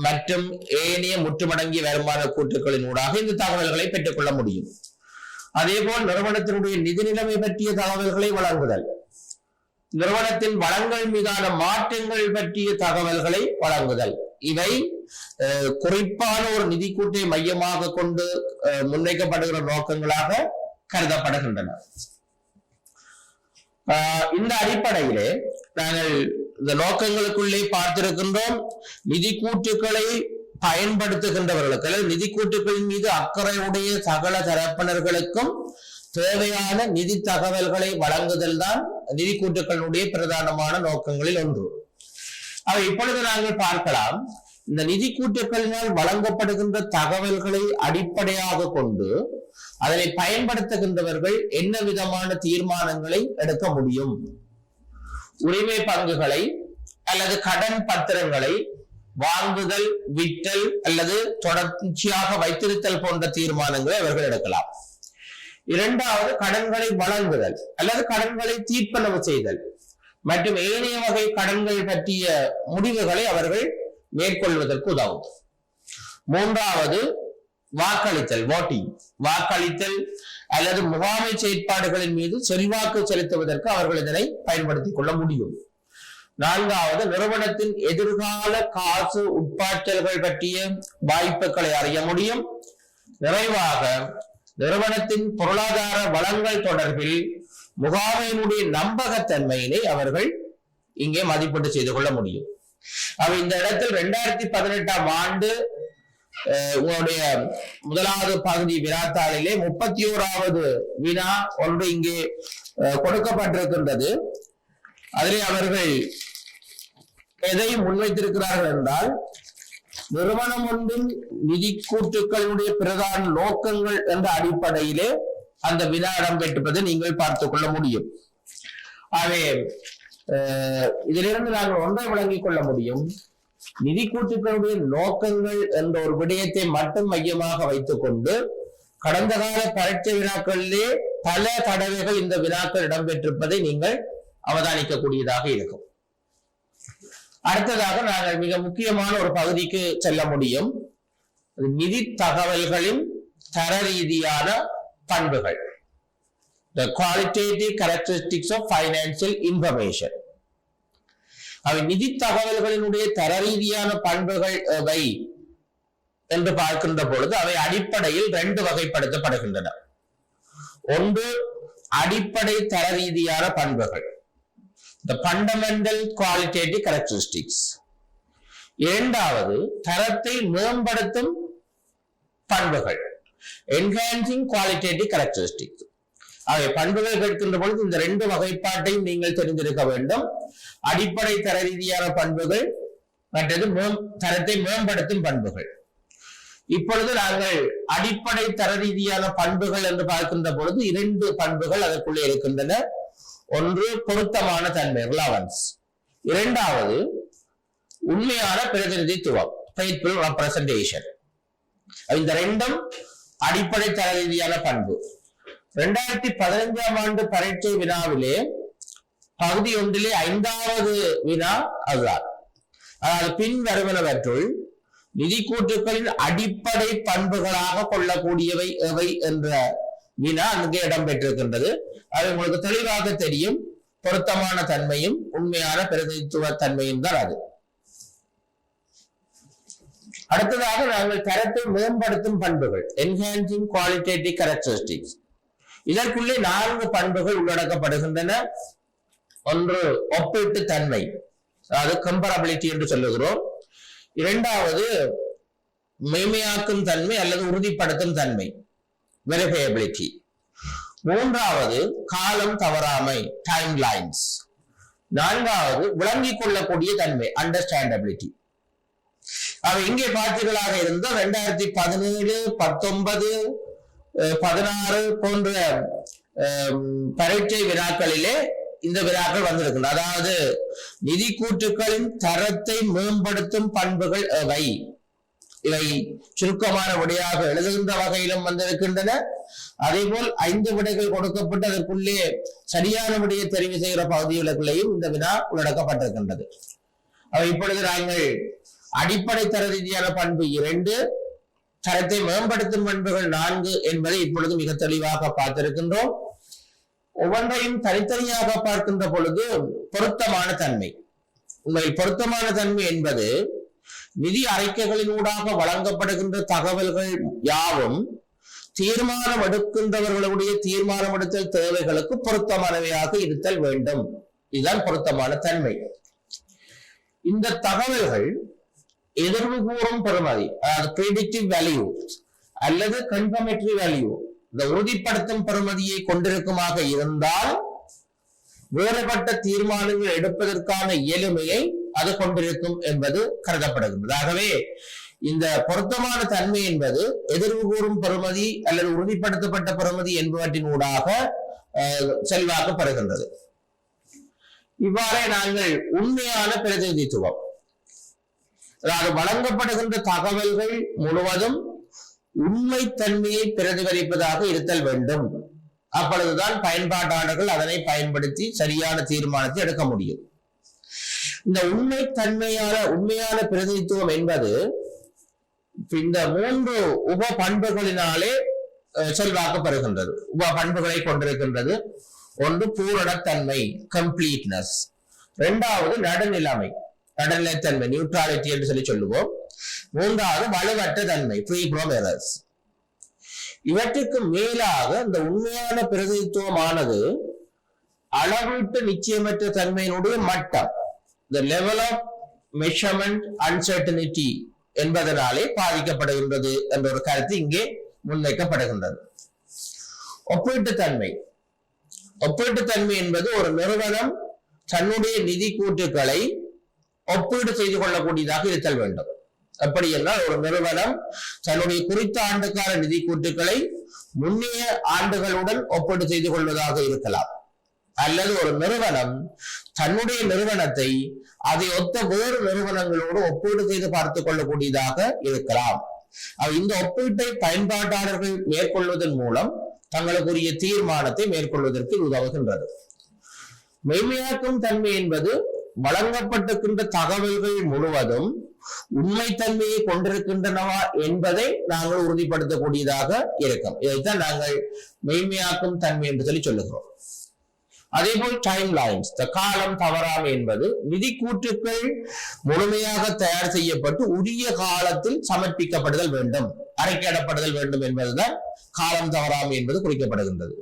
மற்றும் ஏனைய முற்றுமடங்கிய வருமான கூட்டுகளின் ஊடாக இந்த தகவல்களை பெற்றுக்கொள்ள முடியும். அதே போல் நிறுவனத்தினுடைய நிதி நிலைமை பற்றிய தகவல்களை வழங்குதல், நிறுவனத்தின் வளங்கள் மீதான மாற்றங்கள் பற்றிய தகவல்களை வழங்குதல், இவை குறிப்பான ஒரு நிதி கூட்டை மையமாக கொண்டு முன்வைக்கப்படுகிற நோக்கங்களாக கருதப்படுகின்றன. இந்த அடிப்படையிலே நாங்கள் இந்த நோக்கங்களுக்குள்ளே பார்த்திருக்கின்றோம். நிதி கூட்டுகளை பயன்படுத்துகின்றவர்களுக்கு அல்லது நிதி கூட்டுகளின் மீது அக்கறையுடைய சகல தரப்பினர்களுக்கும் தேவையான நிதி தகவல்களை வழங்குதல் தான் நிதி கூட்டுகளுடைய பிரதானமான நோக்கங்களில் ஒன்று. அவை இப்பொழுது நாங்கள் பார்க்கலாம். இந்த நிதி கூட்டுகளினால் வழங்கப்படுகின்ற தகவல்களை அடிப்படையாக கொண்டு அதனை பயன்படுத்துகின்றவர்கள் என்ன விதமான தீர்மானங்களை எடுக்க முடியும். உரிமை பங்குகளை அல்லது கடன் பத்திரங்களை வாங்குதல், விற்றல் அல்லது தொடர்ச்சியாக வைத்திருத்தல் போன்ற தீர்மானங்களை அவர்கள் எடுக்கலாம். இரண்டாவது, கடன்களை வழங்குதல் அல்லது கடன்களை தீர்ப்பனவு செய்தல் மற்றும் ஏனைய வகை கடன்கள் பற்றிய முடிவுகளை அவர்கள் மேற்கொள்வதற்கு உதவும். மூன்றாவது, வாக்களித்தல், voting, வாக்களித்தல் அல்லது முகாமை செயற்பாடுகளின் மீது செல்வாக்கு செலுத்துவதற்கு அவர்கள் இதனை பயன்படுத்திக் கொள்ள முடியும். நான்காவது, நிறுவனத்தின் எதிர்கால காசு உட்பாற்றல்கள் பற்றிய வாய்ப்புகளை அறிய முடியும். நிறைவாக, நிறுவனத்தின் பொருளாதார வளங்கள் தொடர்பில் முகாமையினுடைய நம்பகத்தன்மையினை அவர்கள் இங்கே மதிப்பீடு செய்து கொள்ள முடியும். இந்த இடத்தில் 2018ஆம் ஆண்டு உங்களுடைய முதலாவது பகுதி வினாத்தாளிலே 31வது வினா ஒன்று இங்கே கொடுக்கப்பட்டிருக்கின்றது. அதிலே அவர்கள் எதை முன்வைத்திருக்கிறார்கள் என்றால், நிறுவனம் ஒன்றின் நிதி கூட்டுக்களுடைய பிரதான நோக்கங்கள் என்ற அடிப்படையிலே அந்த வினா இடம்பெற்றிருப்பதை நீங்கள் பார்த்துக் கொள்ள முடியும். ஆகவே இதிலிருந்து நாங்கள் ஒன்றை விளங்கிக் கொள்ள முடியும். நிதி கூட்டுக்களுடைய நோக்கங்கள் என்ற ஒரு விடயத்தை மட்டும் மையமாக வைத்துக் கொண்டு கடந்த கால பரீட்சை வினாக்களிலே பல தடவைகள் இந்த வினாக்கள் இடம்பெற்றிருப்பதை நீங்கள் அவதானிக்கக்கூடியதாக இருக்கும். அடுத்ததாக நாங்கள் மிக முக்கியமான ஒரு பகுதிக்கு செல்ல முடியும். நிதி தகவல்களின் தர ரீதியான பண்புகள், the qualitative characteristics of financial information. அவை நிதி தகவல்களினுடைய தர ரீதியான பண்புகள் எவை என்று பார்க்கின்ற பொழுது அவை அடிப்படையில் 2 வகைப்படுத்தப்படுகின்றன. ஒன்று, அடிப்படை தர ரீதியான பண்புகள், the fundamental qualitative characteristics. இரண்டாவது, தரத்தை மேம்படுத்தும் பண்புகள், enhancing qualitative characteristics. அவை பண்புகள் கேட்கின்ற பொழுது இந்த 2 வகைப்பாட்டையும் நீங்கள் தெரிந்திருக்க வேண்டும். அடிப்படை தர ரீதியான பண்புகள், மற்றது தரத்தை மேம்படுத்தும் பண்புகள். இப்பொழுது நாங்கள் அடிப்படை தர ரீதியான பண்புகள் என்று பார்க்கின்ற பொழுது 2 பண்புகள் அதற்குள்ளே இருக்கின்றன. ஒன்று, பொருத்தமான தன்மை, ரிலவன்ஸ். இரண்டாவது, உண்மையான பிரதிநிதித்துவம், faithful representation. இந்த 2ம் அடிப்படை தர ரீதியான பண்பு. 2015ஆம் ஆண்டு பரீட்சை வினாவிலே பகுதி 1லே 5வது வினா அதுதான். அதாவது பின் வருவனவற்றுள் நிதி கூட்டுக்களின் அடிப்படை பண்புகளாக கொள்ளக்கூடியவை எவை என்ற வினா அங்கே இடம்பெற்றிருக்கின்றது. அது உங்களுக்கு தெளிவாக தெரியும். பொருத்தமான தன்மையும் உண்மையான பிரதிநிதித்துவ தன்மையும் தான் அது. அடுத்ததாக நாங்கள் தரத்தை மேம்படுத்தும் பண்புகள், என்ஹான்சிங் குவாலிட்டேட்டிவ் கேரக்டரிஸ்டிக்ஸ். இதற்குள்ளே 4 பண்புகள் உள்ளடக்கப்படுகின்றன. ஒன்று, ஒப்பீட்டு தன்மை, அதாவது கம்பரபிலிட்டி என்று சொல்லுகிறோம். இரண்டாவது, மெய்மையாக்கும் தன்மை அல்லது உறுதிப்படுத்தும் தன்மை, வெரிஃபையபிலிட்டி. மூன்றாவது, காலம் தவறாமை, டைம் லைன்ஸ். நான்காவது, விளங்கிக் கொள்ளக்கூடிய தன்மை, அண்டர்ஸ்டாண்டபிலிட்டி. அவை இங்கே பார்த்தீர்களாக இருந்தால் 2017, 19, 16 போன்ற பரீட்சை வினாக்களிலே இந்த வினாக்கள் வந்திருக்கின்றன. அதாவது நிதி கூட்டுக்களின் தரத்தை மேம்படுத்தும் பண்புகள் எவை, இவை சுருக்கமான விடையாக எழுதுகின்ற வகையிலும் வந்திருக்கின்றன. அதே போல் 5 விடைகள் கொடுக்கப்பட்டு அதற்குள்ளே சரியான விடையை தெரிவு செய்கிற பகுதிகளுக்குள்ளேயும் இந்த வினா உள்ளடக்கப்பட்டிருக்கின்றது. அவை இப்பொழுது நாங்கள் அடிப்படை தர ரீதியான பண்பு 2, தரத்தை மேம்படுத்தும் பண்புகள் 4 என்பதை இப்பொழுது மிக தெளிவாக பார்த்திருக்கின்றோம். ஒவ்வொன்றையும் தனித்தனியாக பார்க்கின்ற பொழுது பொருத்தமான தன்மை, உண்மையில் பொருத்தமான தன்மை என்பது நிதி அறிக்கைகளினூடாக வழங்கப்படுகின்ற தகவல்கள் யாவும் தீர்மானம் எடுக்கின்றவர்களுடைய தீர்மானம் எடுத்தல் தேவைகளுக்கு பொருத்தமானவையாக இருத்தல் வேண்டும். இதுதான் பொருத்தமான தன்மை. இந்த தகவல்கள் எதிர்வு கூறும் பெறுமதி, அதாவது ப்ரெடிக்டிவ் வேல்யூ அல்லது கன்ஃபர்மேட்டரி வேல்யூ, இந்த உறுதிப்படுத்தும் பெறுமதியை கொண்டிருக்குமாக இருந்தால் வேறுபட்ட தீர்மானங்கள் எடுப்பதற்கான இயலுமையை அது கொண்டிருக்கும் என்பது கருதப்படுகின்றது. ஆகவே இந்த பொருத்தமான தன்மை என்பது எதிர்வு கூறும் பெறுமதி அல்லது உறுதிப்படுத்தப்பட்ட பெறுமதி என்பவற்றின் ஊடாக செல்வாக்கப்படுகின்றது. இவ்வாறே நாங்கள் உண்மையான பிரதிநிதித்துவம், அதாவது வழங்கப்படுகின்ற தகவல்கள் முழுவதும் உண்மை தன்மையை பிரதிபலிப்பதாக இருத்தல் வேண்டும். அப்பொழுதுதான் பயன்பாட்டாளர்கள் அதனை பயன்படுத்தி சரியான தீர்மானத்தை எடுக்க முடியும். இந்த உண்மையான பிரதிநிதித்துவம் என்பது இந்த 3 உப பண்புகளினாலே செல்வாக்கப்படுகின்றது, உப பண்புகளை கொண்டிருக்கின்றது. ஒன்று பூரணத்தன்மை, கம்ப்ளீட்னஸ். இரண்டாவது நடுநிலைத்தன்மை, நியூட்ராலிட்டி என்று சொல்லுவோம். மூன்றாவது வலுவற்ற தன்மை, ஃப்ரீ ஃப்ரம் எரர்ஸ். இவற்றுக்கு மேலாக இந்த உண்மையான பிரதிநிதித்துவமானது அளவீட்டு நிச்சயமற்ற தன்மையினுடைய மட்டம், the level of measurement uncertainty என்பதனாலே பாதிக்கப்படுகின்றது என்ற ஒரு கருத்து இங்கே முன்வைக்கப்படுகின்றது. ஒப்பீட்டுத்தன்மை என்பது ஒரு நிறுவனம் தன்னுடைய நிதி கூட்டுகளை ஒப்பீடு செய்து கொள்ளக்கூடியதாக இருத்தல் வேண்டும். அப்படி என்றால் ஒரு நிறுவனம் தன்னுடைய குறித்த ஆண்டுக்கான நிதி கூட்டுகளை முன்னைய ஆண்டுகளுடன் ஒப்பீடு செய்து கொள்வதாக இருக்கலாம், அல்லது ஒரு நிறுவனம் தன்னுடைய நிறுவனத்தை அதை ஒத்த வேறு நிறுவனங்களோடு ஒப்பீடு செய்து பார்த்துக் கொள்ளக்கூடியதாக இருக்கலாம். இந்த ஒப்பீட்டை பயன்பாட்டாளர்கள் மேற்கொள்வதன் மூலம் தங்களுக்குரிய தீர்மானத்தை மேற்கொள்வதற்கு உதவுகின்றது. மெய்மையாக்கும் தன்மை என்பது வழங்கப்பட்டிருக்கின்ற தகவல்கள் முழுவதும் உண்மைத்தன்மையை கொண்டிருக்கின்றனவா என்பதை நாங்கள் உறுதிப்படுத்தக்கூடியதாக இருக்கும். இதைத்தான் நாங்கள் மெய்மையாக்கும் தன்மை என்று சொல்லுகிறோம். அதே போல் டைம் லைன்ஸ், காலம் தவறாமை என்பது நிதி கூற்றுக்கள் முழுமையாக தயார் செய்யப்பட்டு உரிய காலத்தில் சமர்ப்பிக்கப்படுதல் வேண்டும், அறிக்கையிடப்படுதல் வேண்டும் என்பதுதான் காலம் தவறாமை என்பது குறிக்கப்படுகின்றது.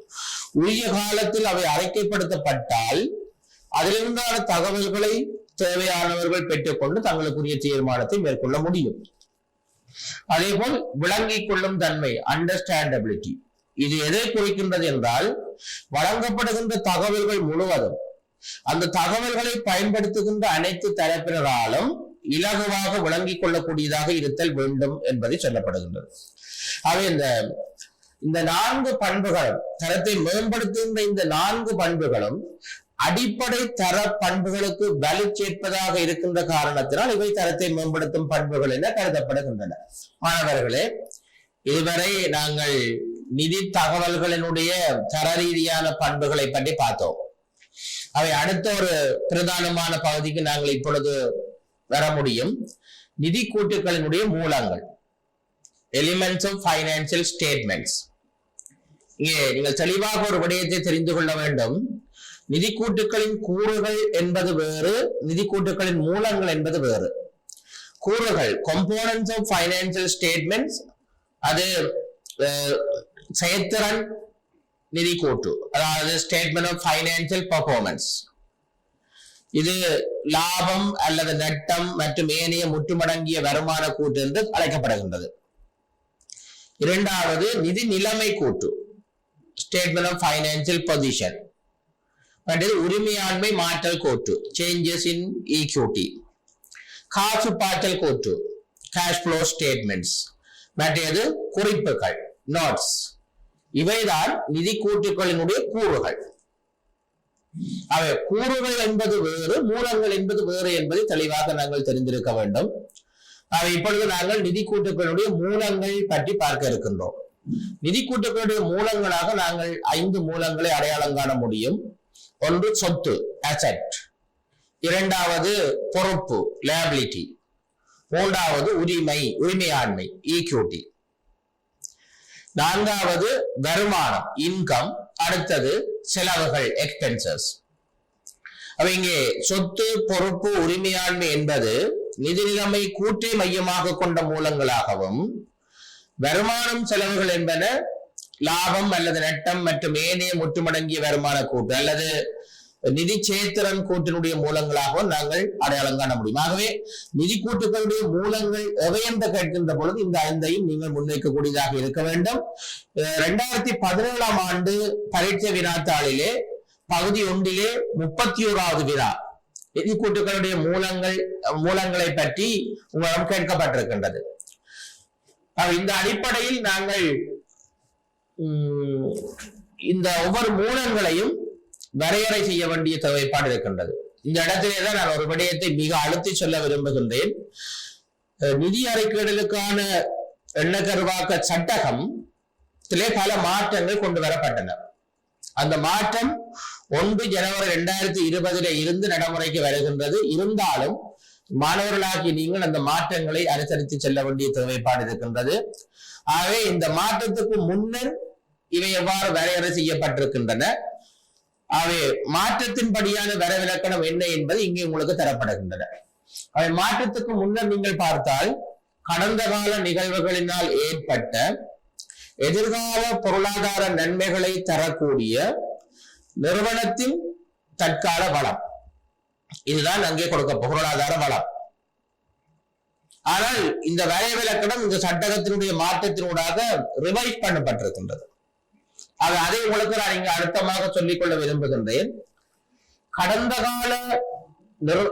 உரிய காலத்தில் அவை அறிக்கைப்படுத்தப்பட்டால் அதிலிருந்தான தகவல்களை தேவையானவர்கள் பெற்றுக்கொண்டு தங்களுக்குரிய தீர்மானத்தை மேற்கொள்ள முடியும். அதே போல் விளங்கிக் கொள்ளும் தன்மை, அண்டர்ஸ்டாண்டபிலிட்டி. இது எதை குறிக்கின்றது என்றால் வழங்கப்படுகின்ற தகவல்கள் முழுவதும் அந்த தகவல்களை பயன்படுத்துகின்ற அனைத்து தரப்பினராலும் இலகுவாக விளங்கிக் கொள்ளக்கூடியதாக இருத்தல் வேண்டும் என்பதை சொல்லப்படுகின்றது. ஆகவே இந்த 4 பண்புகளும், தரத்தை மேம்படுத்துகின்ற இந்த 4 பண்புகளும் அடிப்படை தர பண்புகளுக்கு வலு சேர்ப்பதாக இருக்கின்ற காரணத்தினால் இவை தரத்தை மேம்படுத்தும் பண்புகள் என கருதப்படுகின்றன. மாணவர்களே, இதுவரை நாங்கள் நிதி தகவல்களினுடைய தர ரீதியான பண்புகளை பற்றி பார்த்தோம். அவை அடுத்த ஒரு பிரதானமான பகுதிக்கு நாங்கள் இப்பொழுது வர முடியும். நிதி கூட்டுகளினுடைய மூலங்கள், எலிமெண்ட்ஸ் ஆஃப் ஃபைனான்சியல் ஸ்டேட்மெண்ட்ஸ். இங்கே நீங்கள் தெளிவாக ஒரு விடயத்தை தெரிந்து கொள்ள வேண்டும். நிதி கூட்டுகளின் கூறுகள் என்பது வேறு, நிதி கூட்டுகளின் மூலங்கள் என்பது வேறு. கூறுகள், components of financial statements, அது செயற்திறன் நிதி கூட்டு, அதாவது ஸ்டேட்மெண்ட் ஆஃப் ஃபைனான்சியல் பெர்ஃபார்மன்ஸ். இது லாபம் அல்லது நட்டம் மற்றும் ஏனைய முற்றுமடங்கிய வருமான கூட்டு என்று அழைக்கப்படுகின்றது. இரண்டாவது நிதி நிலைமை கூட்டு, ஸ்டேட்மெண்ட் ஆஃப் ஃபைனான்சியல் பொசிஷன். உரிமையாண்மை மாற்றல் கூட்டு, சேஞ்சஸ் இன் ஈக்விட்டி. காசு பாற்றல் கூட்டு, கேஷ் ஃப்ளோ ஸ்டேட்மெண்ட்ஸ். மற்றது குறிப்புகள், நோட்ஸ். இவைதான் நிதி கூட்டுகளினுடைய கூறுகள். அவை கூறுகள் என்பது வேறு, மூலங்கள் என்பது வேறு என்பதை தெளிவாக நாங்கள் தெரிந்திருக்க வேண்டும். இப்பொழுது நாங்கள் நிதி கூட்டுகளுடைய மூலங்கள் பற்றி பார்க்க இருக்கின்றோம். நிதி கூட்டுகளுடைய மூலங்களாக நாங்கள் 5 மூலங்களை அடையாளம் காண முடியும். ஒன்று சொத்து, அசெட். இரண்டாவது பொறுப்பு, லைபிலிட்டி. மூன்றாவது உரிமையாண்மை, ஈக்விட்டி. நான்காவது வருமானம், இன்கம். அடுத்தது செலவுகள், எக்ஸ்பென்சஸ். இங்கே சொத்து, பொறுப்பு, உரிமையாண்மை என்பது நிதி நிலைமை கூட்டை மையமாக கொண்ட மூலங்களாகவும், வருமானம், செலவுகள் என்பன லாபம் அல்லது நட்டம் மற்றும் ஏனைய முற்றுமடங்கிய வருமான கூட்டு அல்லது நிதி சேத்திரன் கூட்டினுடைய மூலங்களாகவும் நாங்கள் அடையாளம் காண முடியும். ஆகவே நிதி கூட்டுகளுடைய மூலங்கள் எவை என்று கேட்கின்ற பொழுது இந்த 5ஐயும் நீங்கள் முன்வைக்கக்கூடியதாக இருக்க வேண்டும். 2017ஆம் ஆண்டு பரீட்சை வினாத்தாளிலே பகுதி 1 31வது வினா நிதி கூட்டுகளுடைய மூலங்களை பற்றி உங்களிடம் கேட்கப்பட்டிருக்கின்றது. இந்த அடிப்படையில் நாங்கள் இந்த ஒவ்வொரு மூலங்களையும் வரையறை செய்ய வேண்டிய தேவைப்பாடு இருக்கின்றது. இந்த இடத்திலேதான் நான் ஒரு விடயத்தை மிக அழுத்தி சொல்ல விரும்புகின்றேன். நிதி அறிக்கைகளுக்கான எண்ணக்கருவாக்க சட்டகத்திலே பல மாற்றங்கள் கொண்டு வரப்பட்டன. அந்த மாற்றம் 1 ஜனவரி 2020 இருந்து நடைமுறைக்கு வருகின்றது. இருந்தாலும் மாணவர்களாகி நீங்கள் அந்த மாற்றங்களை அனுசரித்து செல்ல வேண்டிய தேவைப்பாடு இருக்கின்றது. ஆகவே இந்த மாற்றத்துக்கு முன்னர் இவை எவ்வாறு வரையறை செய்யப்பட்டிருக்கின்றன, அவை மாற்றத்தின்படியான வரைவிலக்கணம் என்ன என்பது இங்கே உங்களுக்கு தரப்படுகின்றன. அவை மாற்றத்துக்கு முன்னர் நீங்கள் பார்த்தால் கடந்த கால நிகழ்வுகளினால் ஏற்பட்ட எதிர்கால பொருளாதார நன்மைகளை தரக்கூடிய நிறுவனத்தின் தற்கால வளம், இதுதான் அங்கே கொடுக்க பொருளாதார வளம். ஆனால் இந்த வரைவிலக்கணம் இந்த சட்டகத்தினுடைய மாற்றத்தினூடாக ரிவைஸ் பண்ணப்பட்டிருக்கின்றது. அதை உங்களுக்கு நான் இங்கு அழுத்தமாக சொல்லிக்கொள்ள விரும்புகின்றேன். கடந்த கால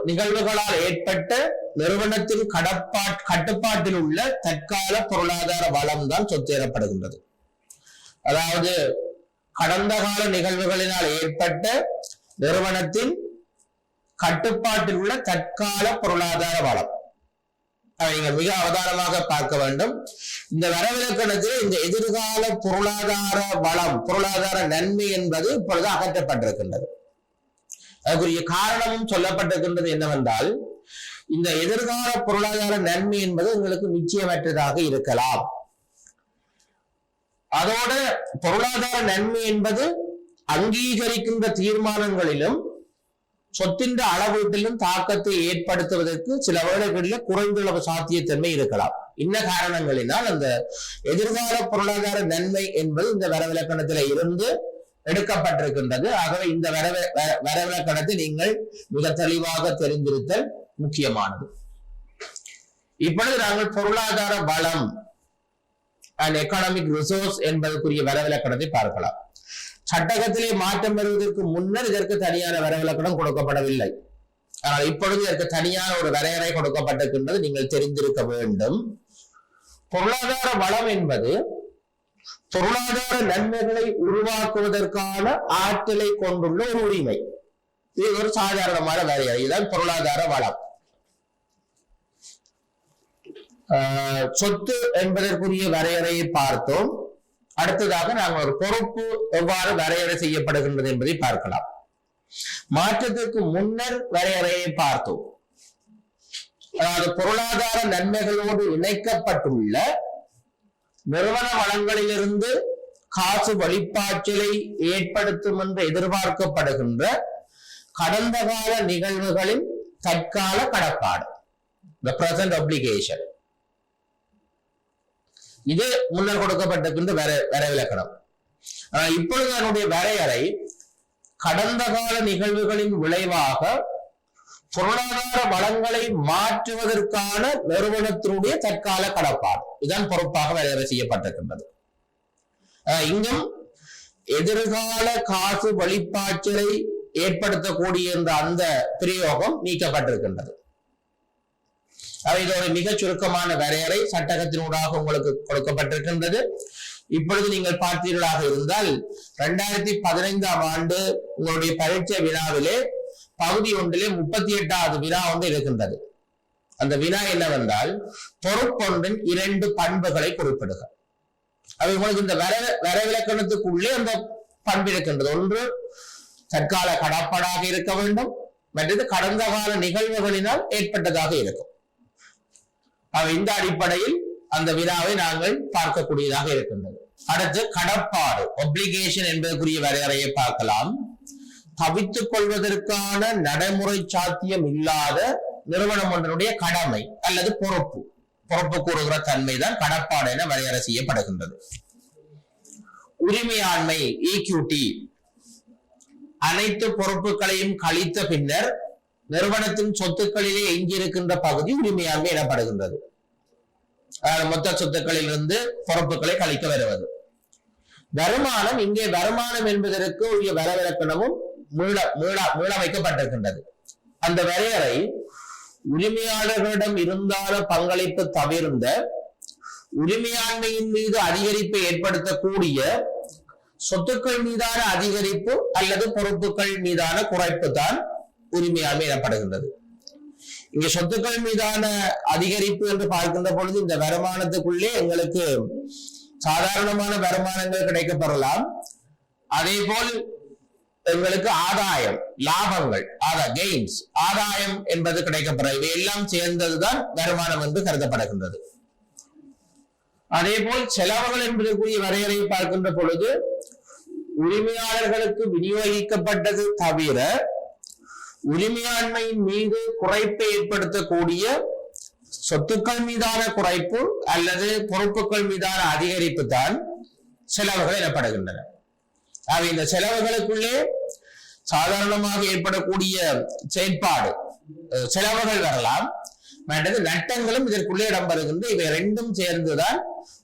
நிகழ்வுகளால் ஏற்பட்ட நிறுவனத்தின் கட்டுப்பாட்டில் உள்ள தற்கால பொருளாதார வளம் தான் சொத்து எனப்படுகின்றது. அதாவது கடந்த கால நிகழ்வுகளினால் ஏற்பட்ட நிறுவனத்தின் கட்டுப்பாட்டில் உள்ள தற்கால பொருளாதார வளம், நீங்கள் மிக அவதானமாக பார்க்க வேண்டும். இந்த வரவிலக்கணத்தில் இந்த எதிர்கால பொருளாதார வளம், பொருளாதார நன்மை என்பது இப்பொழுது அகற்றப்பட்டிருக்கின்றது. அதுக்குரிய காரணமும் சொல்லப்பட்டிருக்கின்றது என்னவென்றால், இந்த எதிர்கால பொருளாதார நன்மை என்பது உங்களுக்கு நிச்சயமற்றதாக இருக்கலாம். அதோட பொருளாதார நன்மை என்பது அங்கீகரிக்கின்ற தீர்மானங்களிலும் சொத்தின் அளவீட்டிலும் தாக்கத்தை ஏற்படுத்துவதற்கு சில வேளைகளில் குறைந்தளவு சாத்தியத்தன்மை இருக்கலாம். இன்ன காரணங்களினால் அந்த எதிர்கால பொருளாதார நன்மை என்பது இந்த வரவிலக்கணத்தில இருந்து எடுக்கப்பட்டிருக்கின்றது. ஆகவே இந்த வரவிலக்கணத்தை நீங்கள் மிக தெளிவாக தெரிந்திருத்தல் முக்கியமானது. இப்பொழுது நாங்கள் பொருளாதார வளம் அண்ட் எக்கனாமிக் ரிசோர்ஸ் என்பதற்குரிய வரவிலக்கணத்தை பார்க்கலாம். சட்டகத்திலே மாற்றம் வருவதற்கு முன்னர் இதற்கு தனியான வரவிலக்கணம் கொடுக்கப்படவில்லை. ஆனால் இப்பொழுது இதற்கு தனியான ஒரு வரையறை கொடுக்கப்பட்டிருக்கின்றது, நீங்கள் தெரிந்திருக்க வேண்டும். பொருளாதார வளம் என்பது பொருளாதார நன்மைகளை உருவாக்குவதற்கான ஆற்றலை கொண்டுள்ள ஒரு உரிமை. இது ஒரு சாதாரணமான வரையறை. இதுதான் பொருளாதார வளம். சொத்து என்பதற்குரிய வரையறையை பார்த்தோம். அடுத்ததாக நாங்கள் ஒரு பொறுப்பு எவ்வாறு வரையறை செய்யப்படுகின்றது என்பதை பார்க்கலாம். மாற்றத்திற்கு முன்னர் வரையறையை பார்த்தோம். அதாவது பொருளாதார நன்மைகளோடு இணைக்கப்பட்டுள்ள நிறுவன வளங்களிலிருந்து காசு வழிபாய்ச்சலை ஏற்படுத்தும் என்று எதிர்பார்க்கப்படுகின்ற கடந்த கால நிகழ்வுகளின் தற்கால கடப்பாடு, the present obligation. இது முன்னர் கொடுக்கப்பட்டிருக்கின்ற வரைவிலக்கணம். இப்பொழுது அதனுடைய வரையறை கடந்த கால நிகழ்வுகளின் விளைவாக பொருளாதார வளங்களை மாற்றுவதற்கான நிறுவனத்தினுடைய தற்கால கடப்பாடு, இதுதான் பொறுப்பாக வரையறை செய்யப்பட்டிருக்கின்றது. இங்கும் எதிர்கால காசு வழிபாய்ச்சலை ஏற்படுத்தக்கூடிய அந்த பிரயோகம் நீக்கப்பட்டிருக்கின்றது. இதோட மிக சுருக்கமான வரையறை சட்டகத்தினூடாக உங்களுக்கு கொடுக்கப்பட்டிருக்கின்றது. இப்பொழுது நீங்கள் பார்த்தீர்களாக இருந்தால் 2015ஆம் ஆண்டு உங்களுடைய பரீட்சை வினாவிலே பகுதி 1 38வது வினா ஒன்று இருக்கின்றது. அந்த வினா என்னவென்றால், பொறுப்பொன்றின் 2 பண்புகளை குறிப்பிடுக. அவை உங்களுக்கு இந்த வரைவிலக்கணத்துக்குள்ளே அந்த பண்பு இருக்கின்றது. ஒன்று தற்கால கடப்பாடாக இருக்க வேண்டும், மற்றது கடந்த கால நிகழ்வுகளினால் ஏற்பட்டதாக இருக்கும். இந்த அடிப்படையில் அந்த வினாவை நாங்கள் பார்க்கக்கூடியதாக இருக்கின்றது. அடுத்து கடப்பாடு, ஒப்ளிகேஷன் என்பதற்குரிய வரையறையை பார்க்கலாம். தவித்துக் கொள்வதற்கான நடைமுறை சாத்தியம் இல்லாத நிறுவனம் ஒன்றினுடைய கடமை அல்லது பொறுப்பு கூறுகிற தன்மைதான் கடப்பாடு என வரையறை செய்யப்படுகின்றது. உரிமையாண்மை, ஈக்யூட்டி, அனைத்து பொறுப்புகளையும் கழித்த பின்னர் நிறுவனத்தின் சொத்துக்களிலே எஞ்சியிருக்கின்ற பகுதி உரிமையாண்மை எனப்படுகின்றது. மொத்த சொத்துக்களில் இருந்து பொறுப்புகளை கழிக்க வருவது. வருமானம், இங்கே வருமானம் என்பதற்கு உரிய வரவிலக்கணமும் மீளமைக்கப்பட்டிருக்கின்றது. அந்த வரையறை உரிமையாளர்களிடம் இருந்தால பங்களிப்பு தவிர்ந்த உரிமையாண்மையின் மீது அதிகரிப்பை ஏற்படுத்தக்கூடிய சொத்துக்கள் மீதான அதிகரிப்பு அல்லது பொறுப்புகள் மீதான குறைப்பு தான் உரிமையாண்மை எனப்படுகின்றது. இங்க சொத்துக்கள் மீதான அதிகரிப்பு என்று பார்க்கின்ற பொழுது இந்த வருமானத்துக்குள்ளே எங்களுக்கு சாதாரணமான வருமானங்கள் கிடைக்கப்பெறலாம். அதே போல் எங்களுக்கு ஆதாயம், லாபங்கள், கெயின்ஸ், ஆதாயம் என்பது கிடைக்கப்பெற, இவை எல்லாம் சேர்ந்ததுதான் வருமானம் என்று கருதப்படுகின்றது. அதே போல் செலவுகள் என்பதற்குரிய வரையறையை பார்க்கின்ற பொழுது உரிமையாளர்களுக்கு விநியோகிக்கப்பட்டது தவிர உரிமையாண்மையின் மீது குறைப்பை ஏற்படுத்தக்கூடிய சொத்துக்கள் மீதான குறைப்பு அல்லது பொறுப்புகள் மீதான அதிகரிப்பு தான் செலவுகள் எனப்படுகின்றன. இந்த செலவுகளுக்குள்ளே சாதாரணமாக ஏற்படக்கூடிய செயற்பாடு செலவுகள் வரலாம், மற்றது நட்டங்களும் இதற்குள்ளே இடம்பெறுகின்ற. இவை ரெண்டும் சேர்ந்துதான்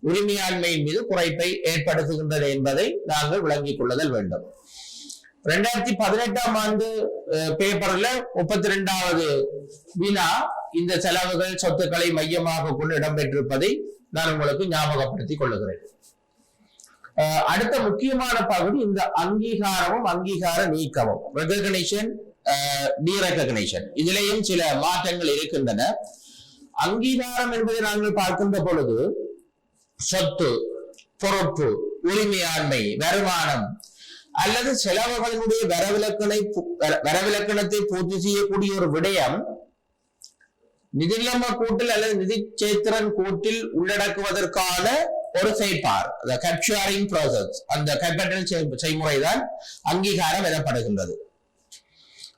உரிமையாண்மையின் மீது குறைப்பை ஏற்படுத்துகின்றது என்பதை நாங்கள் விளங்கிக் கொள்ளுதல் வேண்டும். 2018ஆம் ஆண்டு பேப்பர்ல 32வது வினா இந்த செலவுகள் சொத்துக்களை மையமாக கொண்டு இடம்பெற்றிருப்பதை நான் உங்களுக்கு ஞாபகப்படுத்திக் கொள்ளுகிறேன். அடுத்த முக்கியமான பகுதி இந்த அங்கீகாரமும் அங்கீகார நீக்கமும், ரெகக்னிஷன், டீரெகக்னிஷன். இதிலேயும் சில மாற்றங்கள் இருக்கின்றன. அங்கீகாரம் என்பதை நாங்கள் பார்க்கின்ற பொழுது சொத்து, பொறுப்பு, உரிமையாண்மை, வருமானம் அல்லது செலவுகளினுடைய வரவிலக்கணத்தை பூர்த்தி செய்யக்கூடிய ஒரு விடயம் நிதிநிலைம கூட்டில் அல்லது நிதி சேத்திரன் கூட்டில் உள்ளடக்குவதற்கான ஒரு செயற்பாடு, கேப்சரிங் ப்ராசஸ், அந்த கேபிட்டல் செய்முறைதான் அங்கீகாரம் எனப்படுகின்றது.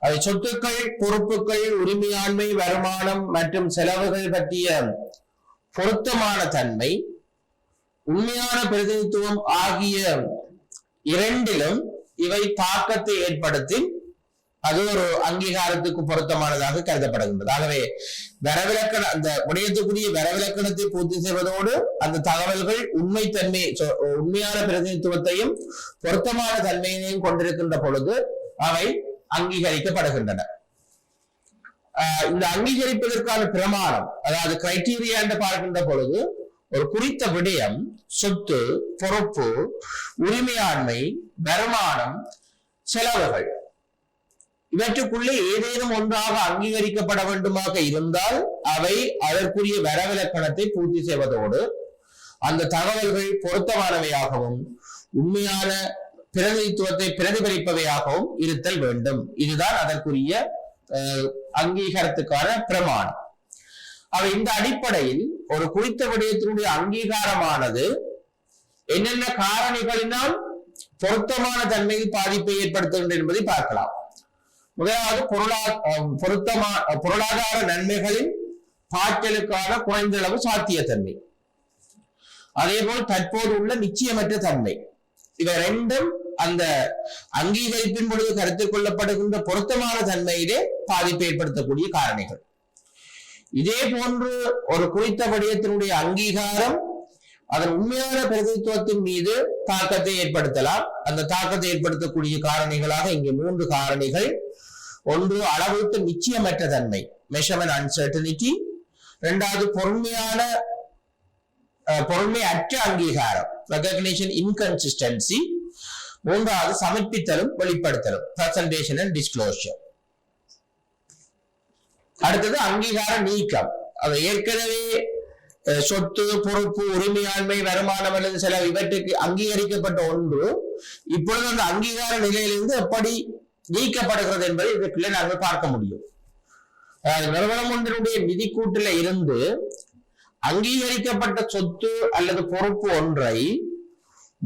அது சொத்துக்கள், பொறுப்புகள், உரிமையாண்மை, வருமானம் மற்றும் செலவுகள் பற்றிய பொருத்தமான தன்மை, உண்மையான பிரதிநிதித்துவம் ஆகிய இரண்டிலும் இவை தாக்கத்தை ஏற்படுத்தி அது ஒரு அங்கீகாரத்துக்கு பொருத்தமானதாக கருதப்படுகின்றது. ஆகவே வரவிலக்கண அந்த விடயத்துக்குரிய வரவிலக்கணத்தை பூர்த்தி செய்வதோடு அந்த தகவல்கள் உண்மையான பிரதிநிதித்துவத்தையும் பொருத்தமான தன்மையையும் கொண்டிருக்கின்ற பொழுது அவை அங்கீகரிக்கப்படுகின்றன. இந்த அங்கீகரிப்பதற்கான பிரமாணம், அதாவது கிரைட்டீரியா என்று பார்க்கின்ற பொழுது ஒரு குறித்த விடயம் சொத்து, பொறுப்பு, உரிமையாண்மை, வருமானம், செலவுகள் இவற்றுக்குள்ளே ஏதேனும் ஒன்றாக அங்கீகரிக்கப்பட வேண்டுமாக இருந்தால் அவை அதற்குரிய வரவிலக்கணத்தை பூர்த்தி செய்வதோடு அந்த தகவல்கள் பொருத்தமானவையாகவும் உண்மையான பிரதிநிதித்துவத்தை பிரதிபலிப்பவையாகவும் இருத்தல் வேண்டும். இதுதான் அதற்குரிய அங்கீகாரத்துக்கான பிரமாணம். இந்த அடிப்படையில் ஒரு குறித்த விடயத்தினுடைய அங்கீகாரமானது என்னென்ன காரணிகளினால் பொருத்தமான தன்மையில் பாதிப்பை ஏற்படுத்துகின்றது என்பதை பார்க்கலாம். முதலாவது பொருளாதார நன்மைகளின் பாய்ச்சலுக்கான குறைந்தளவு சாத்தியத்தன்மை, அதேபோல் தற்போது உள்ள நிச்சயமற்ற தன்மை. இவை ரெண்டும் அந்த அங்கீகரிப்பின் பொழுது கருத்தில் கொள்ளப்படுகின்ற பொருத்தமான தன்மையிலே பாதிப்பை ஏற்படுத்தக்கூடிய காரணிகள். இதே போன்று ஒரு குறித்த விடயத்தினுடைய அங்கீகாரம் அதன் உண்மையான பிரதிநிதித்துவத்தின் மீது தாக்கத்தை ஏற்படுத்தலாம். அந்த தாக்கத்தை ஏற்படுத்தக்கூடிய காரணிகளாக இங்கே 3 காரணிகள். ஒன்று அளவுக்கு நிச்சயமற்ற தன்மை, மெஷர்மென்ட் அன்சர்டனிட்டி. இரண்டாவது பொறுமையற்ற அங்கீகாரம், ரெகக்னிஷன் இன்கன்சிஸ்டன்சி. மூன்றாவது சமர்ப்பித்தலும் வெளிப்படுத்தலும், பிரசன்டேஷன் அண்ட் டிஸ்க்ளோஷர். அடுத்தது அங்கீகார நீக்கம். அது ஏற்கனவே சொத்து, பொறுப்பு, உரிமையாண்மை, வருமானம் அல்லது செலவு இவற்றுக்கு அங்கீகரிக்கப்பட்ட ஒன்று இப்பொழுது அந்த அங்கீகார நிலையிலிருந்து எப்படி நீக்கப்படுகிறது என்பதை இதற்குள்ளே நாங்கள் பார்க்க முடியும். நிறுவனம் ஒன்றினுடைய நிதி கூட்டில இருந்து அங்கீகரிக்கப்பட்ட சொத்து அல்லது பொறுப்பு ஒன்றை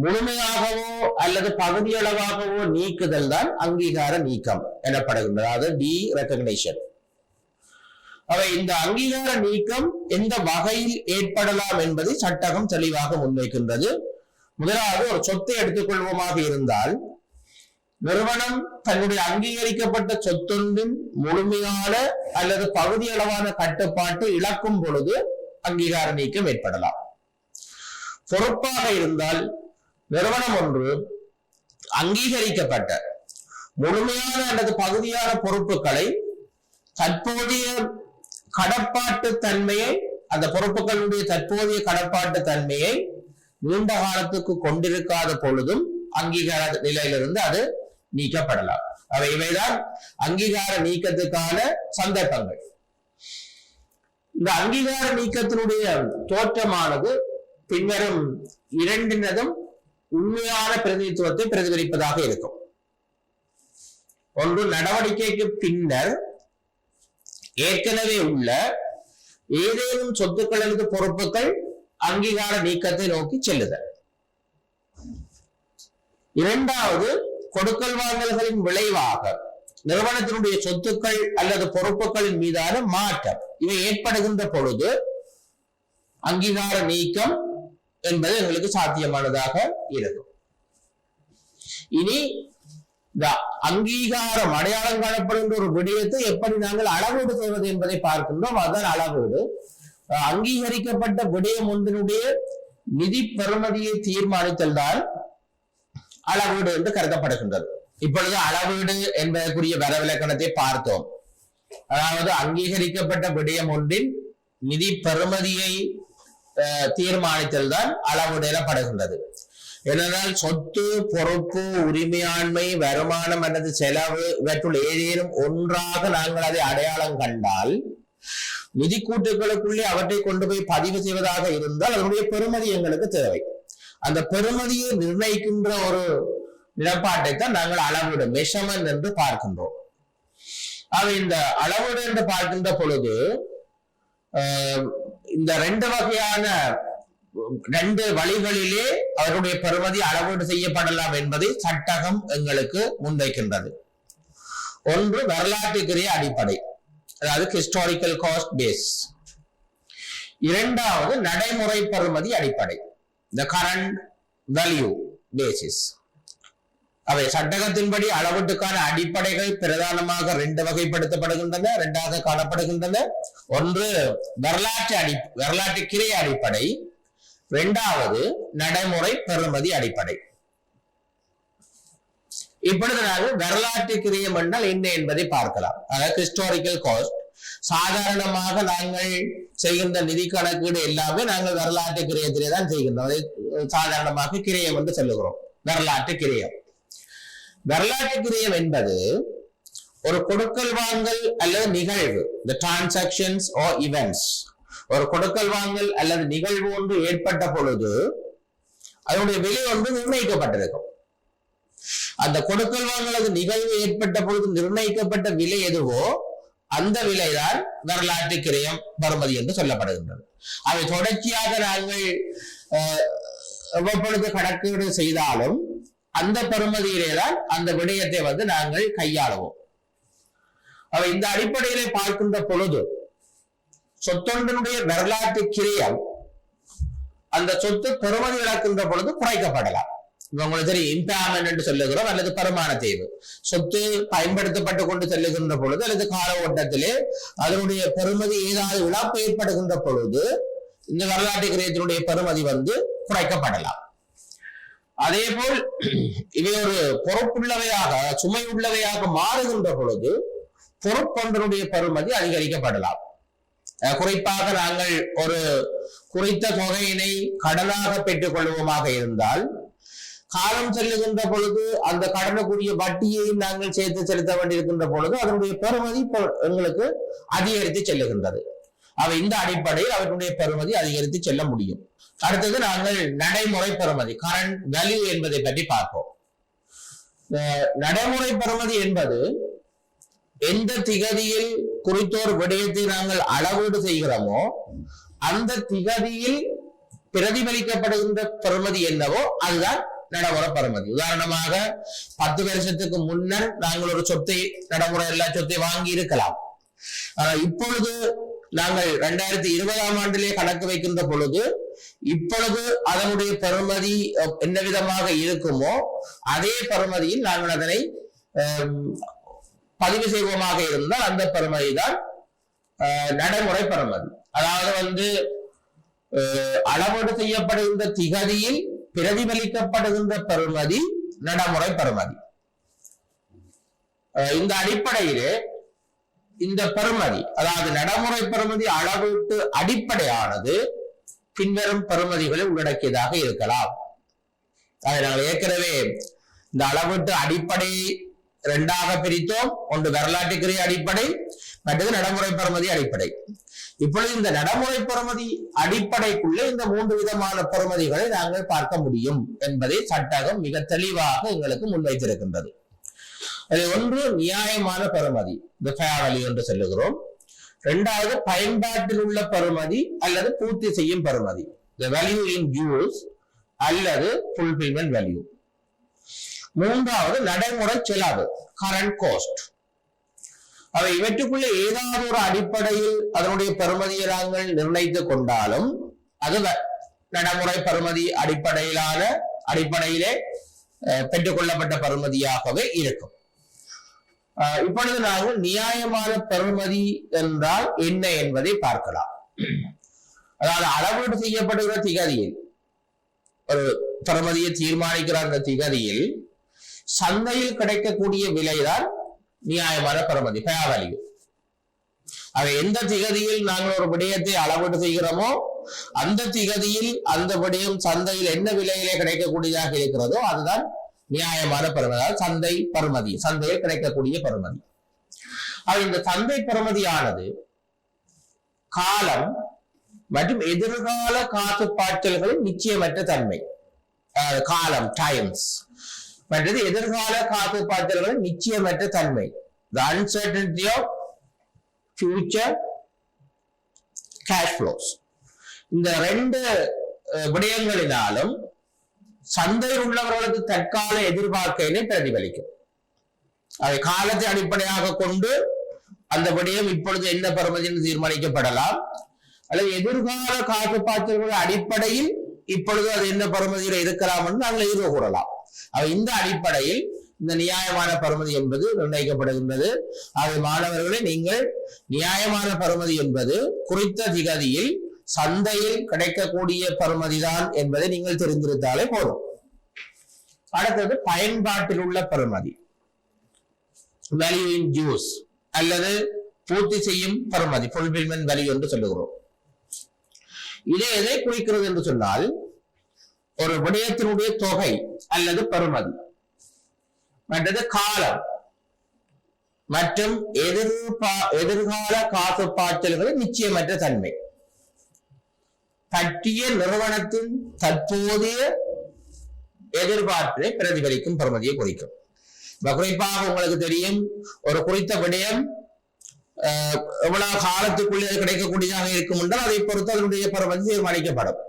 முழுமையாகவோ அல்லது பகுதியளவாகவோ நீக்குதல் தான் அங்கீகார நீக்கம் எனப்படுகின்றது, அதாவது டீரெகக்னிஷன். இந்த அங்கீகார நீக்கம் எந்த வகையில் ஏற்படலாம் என்பதை சட்டகம் தெளிவாக முன்வைக்கின்றது. முதலாவது ஒரு சொத்தை எடுத்துக்கொள்வோமாக இருந்தால் நிறுவனம் தன்னுடைய அங்கீகரிக்கப்பட்ட சொத்தொன்றின் முழுமையான அல்லது பகுதியளவான கட்டுப்பாட்டு இழக்கும் பொழுது அங்கீகார நீக்கம் ஏற்படலாம். பொறுப்பாக இருந்தால் நிறுவனம் ஒன்று அங்கீகரிக்கப்பட்ட முழுமையான அல்லது பகுதியான பொறுப்புகளை தற்போதைய கடப்பாட்டு தன்மையை அந்த பொறுப்புகளுடைய தற்போதைய கடப்பாட்டு தன்மையை நீண்ட காலத்துக்கு கொண்டிருக்காத பொழுதும் அங்கீகார நிலையிலிருந்து அது நீக்கப்படலாம். இவைதான் அங்கீகார நீக்கத்துக்கான சந்தர்ப்பங்கள். இந்த அங்கீகார நீக்கத்தினுடைய தோற்றமானது பின்வரும் இரண்டினதும் உண்மையான பிரதிநிதித்துவத்தை பிரதிபலிப்பதாக இருக்கும். ஒன்று, நடவடிக்கைக்கு பின்னர் ஏற்கனவே உள்ள ஏதேனும் சொத்துக்கள் அல்லது பொறுப்புகள் அங்கீகார நீக்கத்தை நோக்கி செல்லுதல். இரண்டாவது, கொடுக்கல் வாங்கல்களின் விளைவாக நிறுவனத்தினுடைய சொத்துக்கள் அல்லது பொறுப்புகளின் மீதான மாற்றம் இவை ஏற்படுகின்ற பொழுது அங்கீகார நீக்கம் என்பது எங்களுக்கு சாத்தியமானதாக இருக்கும். இனி இந்த அங்கீகாரம் அடையாளம் காணப்படுகின்ற ஒரு விடயத்தை எப்படி நாங்கள் அளவீடு செய்வது என்பதை பார்க்கின்றோம். அதுதான் அளவீடு. அங்கீகரிக்கப்பட்ட விடயம் ஒன்றினுடைய நிதி பெறுமதியை தீர்மானித்தல் தான் அளவீடு என்று கருதப்படுகின்றது. இப்பொழுது அளவீடு என்பதற்குரிய வரவிலக்கணத்தை பார்த்தோம். அதாவது அங்கீகரிக்கப்பட்ட விடயம் ஒன்றின் நிதி பெறுமதியை தீர்மானித்தல் தான் அளவீடு எனப்படுகின்றது. ஏனென்றால் சொத்து, பொறுப்பு, உரிமையாண்மை, வருமானம் அல்லது செலவு இவற்றுள் ஏதேனும் ஒன்றாக நாங்கள் அதை அடையாளம் கண்டால் நிதி கூட்டுகளுக்குள்ளே அவற்றை கொண்டு போய் பதிவு செய்வதாக இருந்தால் அதனுடைய பெறுமதி எங்களுக்கு தேவை. அந்த பெறுமதியை நிர்ணயிக்கின்ற ஒரு நிலப்பாட்டை தான் நாங்கள் அளவீடு மெஷர்மென்ட் என்று பார்க்கின்றோம். இந்த அளவீடு என்று பார்க்கின்ற பொழுது இந்த ரெண்டு வழிகளிலே அவருடைய பெறுமதி அளவீடு செய்யப்படலாம் என்பதை சட்டகம் எங்களுக்கு முன்வைக்கின்றது. ஒன்று, வரலாற்றுக்குரிய அடிப்படை, அதாவது ஹிஸ்டாரிக்கல் காஸ்ட் பேஸ். இரண்டாவது, நடைமுறை பெறுமதி அடிப்படை, the current value basis. அவை சட்டகத்தின்படி அளவீட்டுக்கான அடிப்படைகள் பிரதானமாக ரெண்டு வகைப்படுத்தப்படுகின்றன, இரண்டாக காணப்படுகின்றன. ஒன்று வரலாற்றுக்கிரிய அடிப்படை, இரண்டாவது நடைமுறை பெறுமதி அடிப்படை. இப்பொழுது நாங்கள் வரலாற்றுக்கிரியம் என்றால் என்ன என்பதை பார்க்கலாம். அதாவது ஹிஸ்டாரிக்கல் காஸ்ட். சாதாரணமாக நாங்கள் செய்கின்ற நிதி கணக்கீடு எல்லாமே நாங்கள் வரலாற்று கிரியத்திலே தான் செய்கின்றோம். அதை சாதாரணமாக கிரியம் என்று சொல்லுகிறோம். வரலாற்று கிரியம். வரலாற்று கிரியம் என்பது ஒரு கொடுக்கல் வாங்கல் அல்லது நிகழ்வு, the transactions or events. ஒரு கொடுக்கல் வாங்கல் அல்லது நிகழ்வு ஒன்று ஏற்பட்ட பொழுது அதனுடைய விலை ஒன்று நிர்ணயிக்கப்பட்டிருக்கும். அந்த கொடுக்கல் வாங்கல் அல்லது நிகழ்வு ஏற்பட்ட பொழுது நிர்ணயிக்கப்பட்ட விலை எதுவோ அந்த விலைதான் வரலாற்று கிரயம் பெறுமதி என்று சொல்லப்படுகின்றது. அவை தொடர்ச்சியாக நாங்கள் எவ்வப்பொழுது கணக்கீடு செய்தாலும் அந்த பெறுமதியிலே தான் அந்த விடயத்தை நாங்கள் கையாளுவோம். அவை இந்த அடிப்படையிலே பார்க்கின்ற பொழுது சொத்தொன்றினுடைய வரலாற்று கிரயம் அந்த சொத்து பெறுமதி இழக்கின்ற பொழுது குறைக்கப்படலாம். உங்களுக்கு தெரியும், இம்பேர்மென்ட் என்று சொல்லுகிறோம் அல்லது பரிமாண தேய்வு. சொத்து பயன்படுத்தப்பட்டு கொண்டு செல்லுகின்ற பொழுது அல்லது கால ஓட்டத்திலே அதனுடைய பெறுமதி ஏதாவது இழப்பு ஏற்படுகின்ற பொழுது இந்த வரலாற்று கிரயத்தினுடைய பெறுமதி குறைக்கப்படலாம். அதே போல் இவை ஒரு பொறுப்புள்ளவையாக சுமை உள்ளவையாக மாறுகின்ற பொழுது பொறுப்பொன்றினுடைய பெறுமதி அதிகரிக்கப்படலாம். குறிப்பாக நாங்கள் ஒரு குறித்த தொகையினை கடனாக பெற்றுக் கொள்வோமாக இருந்தால் காலம் செல்லுகின்ற பொழுது அந்த கடனுக்குரிய வட்டியையும் நாங்கள் சேர்த்து செலுத்த வேண்டியிருக்கின்ற பொழுது அதனுடைய பெறுமதி எங்களுக்கு அதிகரித்து செல்லுகின்றது. இந்த அடிப்படையில் அவர்களுடைய பெறுமதி அதிகரித்து செல்ல முடியும். அடுத்தது நாங்கள் நடைமுறை பெறுமதி, கரண்ட் வேல்யூ என்பதை பற்றி பார்ப்போம். நடைமுறை பெறுமதி என்பது எந்த திகதியில் குறித்தோர் விடயத்தை நாங்கள் அளவீடு செய்கிறோமோ அந்த திகதியில் பிரதிபலிக்கப்படுகின்ற பெறுமதி என்னவோ அதுதான் நடைமுறை பெறுமதி. உதாரணமாக 10 வருஷத்துக்கு முன்னர் நாங்கள் ஒரு சொத்தை நடைமுறை எல்லா சொத்தை வாங்கி இருக்கலாம். இப்பொழுது நாங்கள் 2020ஆம் ஆண்டிலே கணக்கு வைக்கின்ற பொழுது இப்பொழுது அதனுடைய பெறுமதி என்ன விதமாக இருக்குமோ அதே பெறுமதியில் நாங்கள் அதனை பதிவு செய்வோமாக இருந்தால் அந்த பெறுமதி தான் நடைமுறை பெறுமதி. அதாவது அளவீடு செய்யப்படுகின்ற திகதியில் பிரதிபலிக்கப்படுகின்ற பெறுமதி நடைமுறை பெறுமதி. இந்த அடிப்படையிலே இந்த பெறுமதி, அதாவது நடைமுறை பெறுமதி அளவீட்டு அடிப்படையானது பின்வரும் பெறுமதிகளை உள்ளடக்கியதாக இருக்கலாம். அதை நாங்கள் ஏற்கனவே இந்த அளவீட்டு அடிப்படை இரண்டாக பிரித்தோம். ஒன்று வரலாற்றுக்குரிய அடிப்படை, மற்றது நடைமுறை பெறுமதி அடிப்படை. இப்பொழுது இந்த நடைமுறை பெறுமதி அடிப்படைக்குள்ளே இந்த 3 விதமான பெறுமதிகளை நாங்கள் பார்க்க முடியும் என்பதை சட்டகம் மிக தெளிவாக எங்களுக்கு முன்வைத்திருக்கின்றது. ஒன்று நியாயமான பெறுமதி, the fair value என்று சொல்லுகிறோம். இரண்டாவது பயன்பாட்டில் உள்ள பெறுமதி அல்லது பூர்த்தி செய்யும் பெறுமதி, the value in use அல்லது fulfillment value. மூன்றாவது நடைமுறை செலவு, current cost. அவை இவற்றுக்குள்ளே ஏதாவது ஒரு அடிப்படையில் அதனுடைய பெறுமதியை நாங்கள் நிர்ணயித்துக் கொண்டாலும் அது நடைமுறை பெறுமதி அடிப்படையிலே பெற்றுக்கொள்ளப்பட்ட பெறுமதியாகவே இருக்கும். இப்பொழுது நாங்கள் நியாயமான பெறுமதி என்றால் என்ன என்பதை பார்க்கலாம். அதாவது அளவீடு செய்யப்படுகிற திகதியில் ஒரு பெறுமதியை தீர்மானிக்கிற அந்த திகதியில் சந்தையில் கிடைக்கக்கூடிய விலைதான் நியாயமான பெறுமதி, fair value. அவை எந்த திகதியில் நாங்கள் ஒரு விடயத்தை அளவீடு செய்கிறோமோ அந்த திகதியில் அந்த விடயம் சந்தையில் என்ன விலையிலே கிடைக்கக்கூடியதாக இருக்கிறதோ அதுதான் நியாயமான பெறுமதி, அதாவது சந்தை பெறுமதி, சந்தையில் கிடைக்கக்கூடிய பெறுமதி. இந்த சந்தை பெறுமதியானது காலம் மற்றும் எதிர்கால காத்துப்பாற்றல்களின் நிச்சயமற்ற தன்மை, காலம் டைம்ஸ், மற்றது எதிர்கால காத்துப்பாற்றல்களின் நிச்சயமற்ற தன்மை, the uncertainty of future cash flows. இந்த 2 விடயங்களினாலும் சந்தையில் உள்ளவர்களுக்கு தற்கால எதிர்பார்க்கையினை பிரதிபலிக்கும். அதை காலத்தை அடிப்படையாக கொண்டு அந்த விடயம் இப்பொழுது என்ன பெறுமதி என்று தீர்மானிக்கப்படலாம், அல்லது எதிர்கால காத்துப்பாற்றல்கள் அடிப்படையில் இப்பொழுது அது என்ன பெறுமதியில் இருக்கலாம் என்று நாங்கள் எதிர்வு கூறலாம். இந்த அடிப்படையில் இந்த நியாயமான பெறுமதி என்பது நிர்ணயிக்கப்படுகின்றது. மாணவர்களே, நீங்கள் நியாயமான பெறுமதி என்பது குறித்த திகதியில் சந்தையில் கிடைக்கக்கூடிய பெறுமதிதான் என்பதை நீங்கள் தெரிந்திருந்தாலே போதும். அடுத்தது பயன்பாட்டில் உள்ள பெறுமதி, வேல்யூ இன் யூஸ் அல்லது பூர்த்தி செய்யும் பெறுமதி, ஃபுல்ஃபில்மென்ட் வேல்யூ என்று சொல்லுகிறோம். இதை எதை குறிக்கிறது என்று சொன்னால் ஒரு விடயத்தினுடைய தொகை அல்லது பெறுமதி, மற்றது காலம் மற்றும் எதிர்கால காத்துப்பாற்றல்களின் நிச்சயமற்ற தன்மை பற்றிய நிறுவனத்தின் தற்போதைய எதிர்பார்ப்பை பிரதிபலிக்கும் பெறுமதியை குறிக்கும். குறிப்பாக உங்களுக்கு தெரியும், ஒரு குறித்த விடயம் எவ்வளவு காலத்துக்குள்ளே கிடைக்கக்கூடியதாக இருக்கும் என்றால் அதை பொறுத்து அதனுடைய பெறுமதி தீர்மானிக்கப்படும்.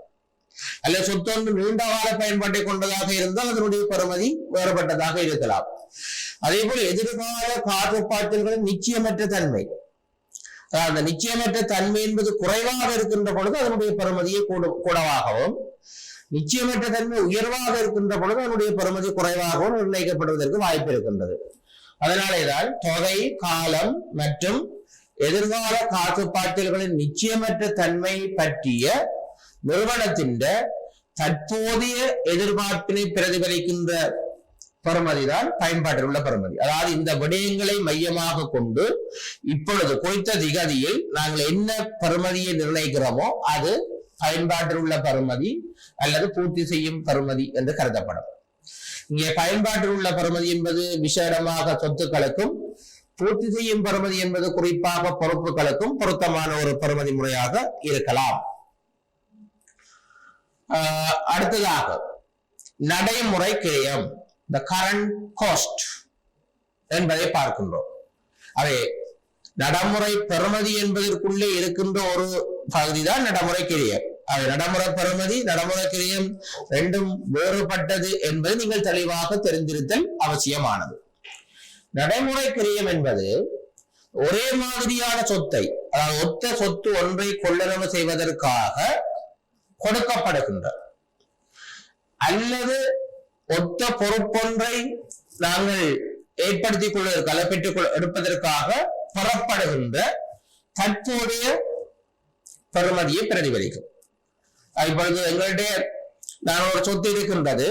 அல்லது சொத்தொன்று நீண்ட கால பயன்பாட்டை கொண்டதாக இருந்தால் அதனுடைய பெறுமதி வேறுபட்டதாக இருக்கலாம். அதே போல எதிர்கால காத்துப்பாற்றல்களின் நிச்சயமற்ற தன்மை, அந்த நிச்சயமற்ற தன்மை என்பது குறைவாக இருக்கின்ற பொழுது அதனுடைய பெறுமதியை கூடவாகவும், நிச்சயமற்ற தன்மை உயர்வாக இருக்கின்ற பொழுது அதனுடைய பெறுமதி குறைவாகவும் நிர்ணயிக்கப்படுவதற்கு வாய்ப்பு இருக்கின்றது. அதனாலேதான் தொகை, காலம் மற்றும் எதிர்கால காத்துப்பாற்றல்களின் நிச்சயமற்ற தன்மை பற்றிய நிறுவனத்தின் தற்போதைய எதிர்பார்ப்பினை பிரதிபலிக்கின்ற பெறுமதிதான் பயன்பாட்டில் உள்ள பெறுமதி. அதாவது இந்த விடயங்களை மையமாக கொண்டு இப்பொழுது குறித்த திகதியில் நாங்கள் என்ன பெறுமதியை நிர்ணயிக்கிறோமோ அது பயன்பாட்டில் உள்ள பெறுமதி அல்லது பூர்த்தி செய்யும் பெறுமதி என்று கருதப்படும். இங்கே பயன்பாட்டில் உள்ள பெறுமதி என்பது விசேடமாக சொத்துக்களுக்கும், பூர்த்தி செய்யும் பெறுமதி என்பது குறிப்பாக பொறுப்புகளுக்கும் பொருத்தமான ஒரு பெறுமதி முறையாக இருக்கலாம். அடுத்ததாக நடைமுறை கிரயம், the current cost என்பதை பார்க்கின்றோம். அவை நடைமுறை பெறுமதி என்பதற்குள்ளே இருக்கின்ற ஒரு பகுதிதான் நடைமுறை கிரயம். அது நடைமுறை பெறுமதி, நடைமுறை கிரயம் ரெண்டும் வேறுபட்டது என்பது நீங்கள் தெளிவாக தெரிந்திருத்தல் அவசியமானது. நடைமுறை கிரயம் என்பது ஒரே மாதிரியான சொத்தை, அதாவது ஒத்த சொத்து ஒன்றை கொள்ளளவு செய்வதற்காக கொடுக்கப்படுகின்ற அல்லது ஒத்த பொறுப்பொன்றை நாங்கள் ஏற்படுத்திக் கொள்வதற்காக பெற்றுக் எடுப்பதற்காக பெறப்படுகின்ற தற்போதைய பெறுமதியை பிரதிபலிக்கும். இப்பொழுது எங்களுடைய நான் ஒரு சொத்து இருக்கின்றது,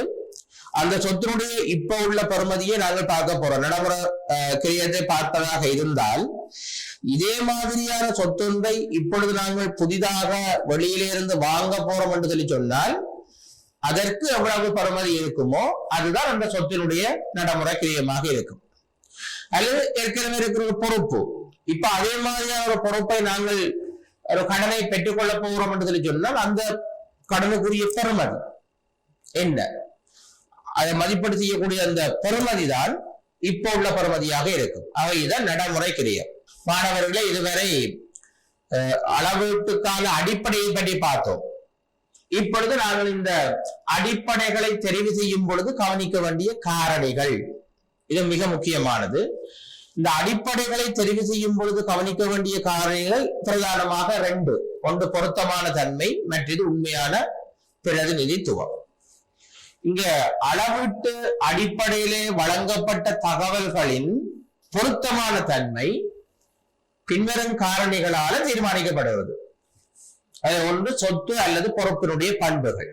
அந்த சொத்தினுடைய இப்ப உள்ள பெறுமதியை நாங்கள் பார்க்க போறோம். நடைமுறை கிரியத்தை பார்ப்பதாக இருந்தால் இதே மாதிரியான சொத்தொன்றை இப்பொழுது நாங்கள் புதிதாக வெளியிலிருந்து வாங்க போறோம் என்று சொல்லி சொன்னால் அதற்கு எவ்வளவு பெறுமதி இருக்குமோ அதுதான் அந்த சொத்தினுடைய நடைமுறை கிரியமாக இருக்கும். அல்லது ஏற்கனவே இருக்கிற ஒரு பொறுப்பு, இப்ப அதே மாதிரியான ஒரு பொறுப்பை நாங்கள் ஒரு கடனை பெற்றுக்கொள்ள போகிறோம் என்று சொல்லி சொன்னால் அந்த கடனுக்குரிய பெறுமதி என்ன, அதை மதிப்பீடு செய்யக்கூடிய அந்த பெறுமதி தான் இப்போ உள்ள பெறுமதியாக இருக்கும். அவைதான் நடைமுறை கிரியம். மாணவர்களே, இதுவரை அளவீட்டுக்கான அடிப்படையை பற்றி பார்த்தோம். இப்பொழுது நாங்கள் இந்த அடிப்படைகளை தெரிவு செய்யும் பொழுது கவனிக்க வேண்டிய காரணிகள், இது மிக முக்கியமானது. இந்த அடிப்படைகளை தெரிவு செய்யும் பொழுது கவனிக்க வேண்டிய காரணிகள் பிரதானமாக 2. ஒன்று பொருத்தமான தன்மை, மற்றது உண்மையான பிரதிநிதித்துவம். இங்க அளவீட்டு அடிப்படையிலே வழங்கப்பட்ட தகவல்களின் பொருத்தமான தன்மை பின்வரும் காரணிகளால தீர்மானிக்கப்படுகிறது. அது ஒன்று சொத்து அல்லது பொறுப்பினுடைய பண்புகள்.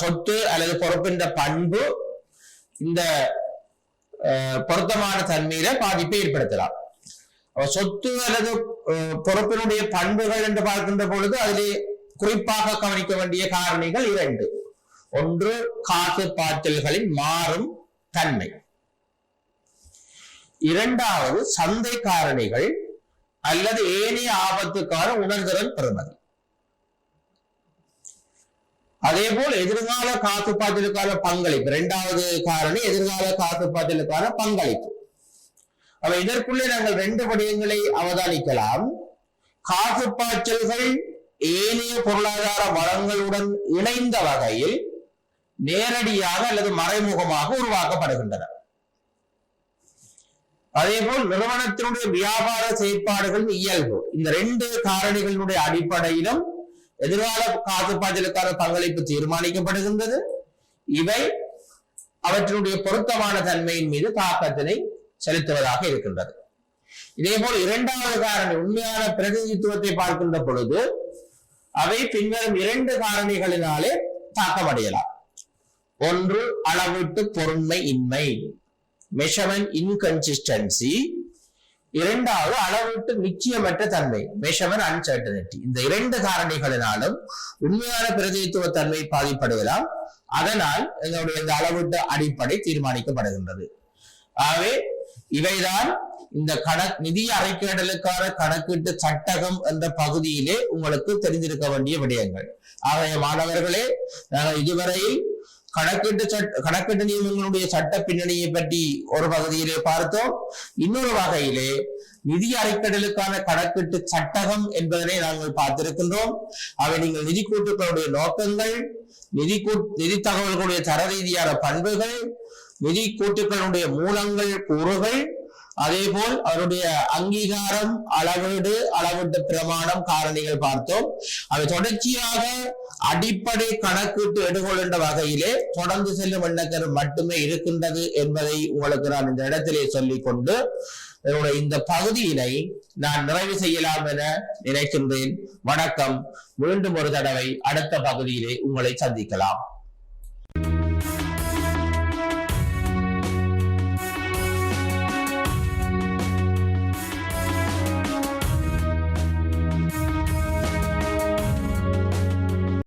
சொத்து அல்லது பொறுப்பின் பண்பு இந்த பொருத்தமான தன்மையில பாதிப்பை ஏற்படுத்தலாம். சொத்து அல்லது பொறுப்பினுடைய பண்புகள் என்று பார்க்கின்ற பொழுது அதிலே குறிப்பாக கவனிக்க வேண்டிய காரணிகள் 2. ஒன்று காசு பாய்ச்சல்களின் மாறும் தன்மை, 2வது சந்தை காரணிகள் அல்லது ஏனைய ஆபத்துக்கான உணர்திறன் பெறுமதி. அதே போல் எதிர்கால காசுப்பாய்ச்சலுக்கான பங்களிப்பு, 2வது காரணி எதிர்கால காசுப்பாய்ச்சலுக்கான பங்களிப்பு. இதற்குள்ளே நாங்கள் 2 விடயங்களை அவதானிக்கலாம். காசுப்பாய்ச்சல்கள் ஏனைய பொருளாதார வளங்களுடன் இணைந்த வகையில் நேரடியாக அல்லது மறைமுகமாக உருவாக்கப்படுகின்றன. அதே போல் நிறுவனத்தினுடைய வியாபார செயற்பாடுகளின் இயல்பு, இந்த 2 காரணிகளினுடைய அடிப்படையிலும் எதிர்கால காசுப்பாய்ச்சலுக்கான பங்களிப்பு தீர்மானிக்கப்படுகின்றது. இவை அவற்றினுடைய பொருத்தமான தன்மையின் மீது தாக்கத்தினை செலுத்துவதாக இருக்கின்றது. இதே போல் 2வது காரணி உண்மையான பிரதிநிதித்துவத்தை பார்க்கின்ற பொழுது அவை பின்வரும் 2 காரணிகளினாலே தாக்கமடையலாம். ஒன்று அளவீட்டு பொருண்மை இன்மை, மெஷர்மென்ட் இன்கன்சிஸ்டன்சி. 2வது அளவீட்டு நிச்சயமற்ற தன்மை, மெஷர்மென்ட் அன்சர்டனிட்டி. இந்த 2 காரணிகளினாலும் உண்மையான பிரதிநிதித்துவ தன்மை பாதிப்படுவதால் அதனால் எங்களுடைய இந்த அளவீட்டு அடிப்படை தீர்மானிக்கப்படுகின்றது. ஆகவே இவைதான் இந்த நிதி அறிக்கையிடலுக்கான கணக்கீட்டு சட்டகம் என்ற பகுதியிலே உங்களுக்கு தெரிந்திருக்க வேண்டிய விடயங்கள். ஆகிய மாணவர்களே, நாங்கள் இதுவரையில் கணக்கீட்டு நியமங்களுடைய சட்ட பின்னணியை பற்றி ஒரு பகுதியிலே பார்த்தோம். இன்னொரு வகையிலே நிதி அறிக்கையிடலுக்கான கணக்கீட்டு சட்டகம் என்பதனை நாங்கள் பார்த்திருக்கின்றோம். அவை நீங்கள் நிதி கூட்டுகளுடைய நோக்கங்கள், நிதி தகவல்களுடைய தர ரீதியான பண்புகள், நிதி கூட்டுகளுடைய மூலங்கள், கூறுகள், அதே போல் அவருடைய அங்கீகாரம், அளவீட்டு பிரமாணம், காரணிகள் பார்த்தோம். அவை தொடர்ச்சியாக அடிப்படை கணக்கீட்டு எடுகோள் என்ற வகையிலே தொடர்ந்து செல்லும் எண்ணக்கரு மட்டுமே இருக்கின்றது என்பதை உங்களுக்கு நான் இந்த இடத்திலே சொல்லிக் கொண்டு என்னுடைய இந்த பகுதியினை நான் நிறைவு செய்யலாம் என நினைக்கின்றேன். வணக்கம். மீண்டும் ஒரு தடவை அடுத்த பகுதியிலே உங்களை சந்திக்கலாம்.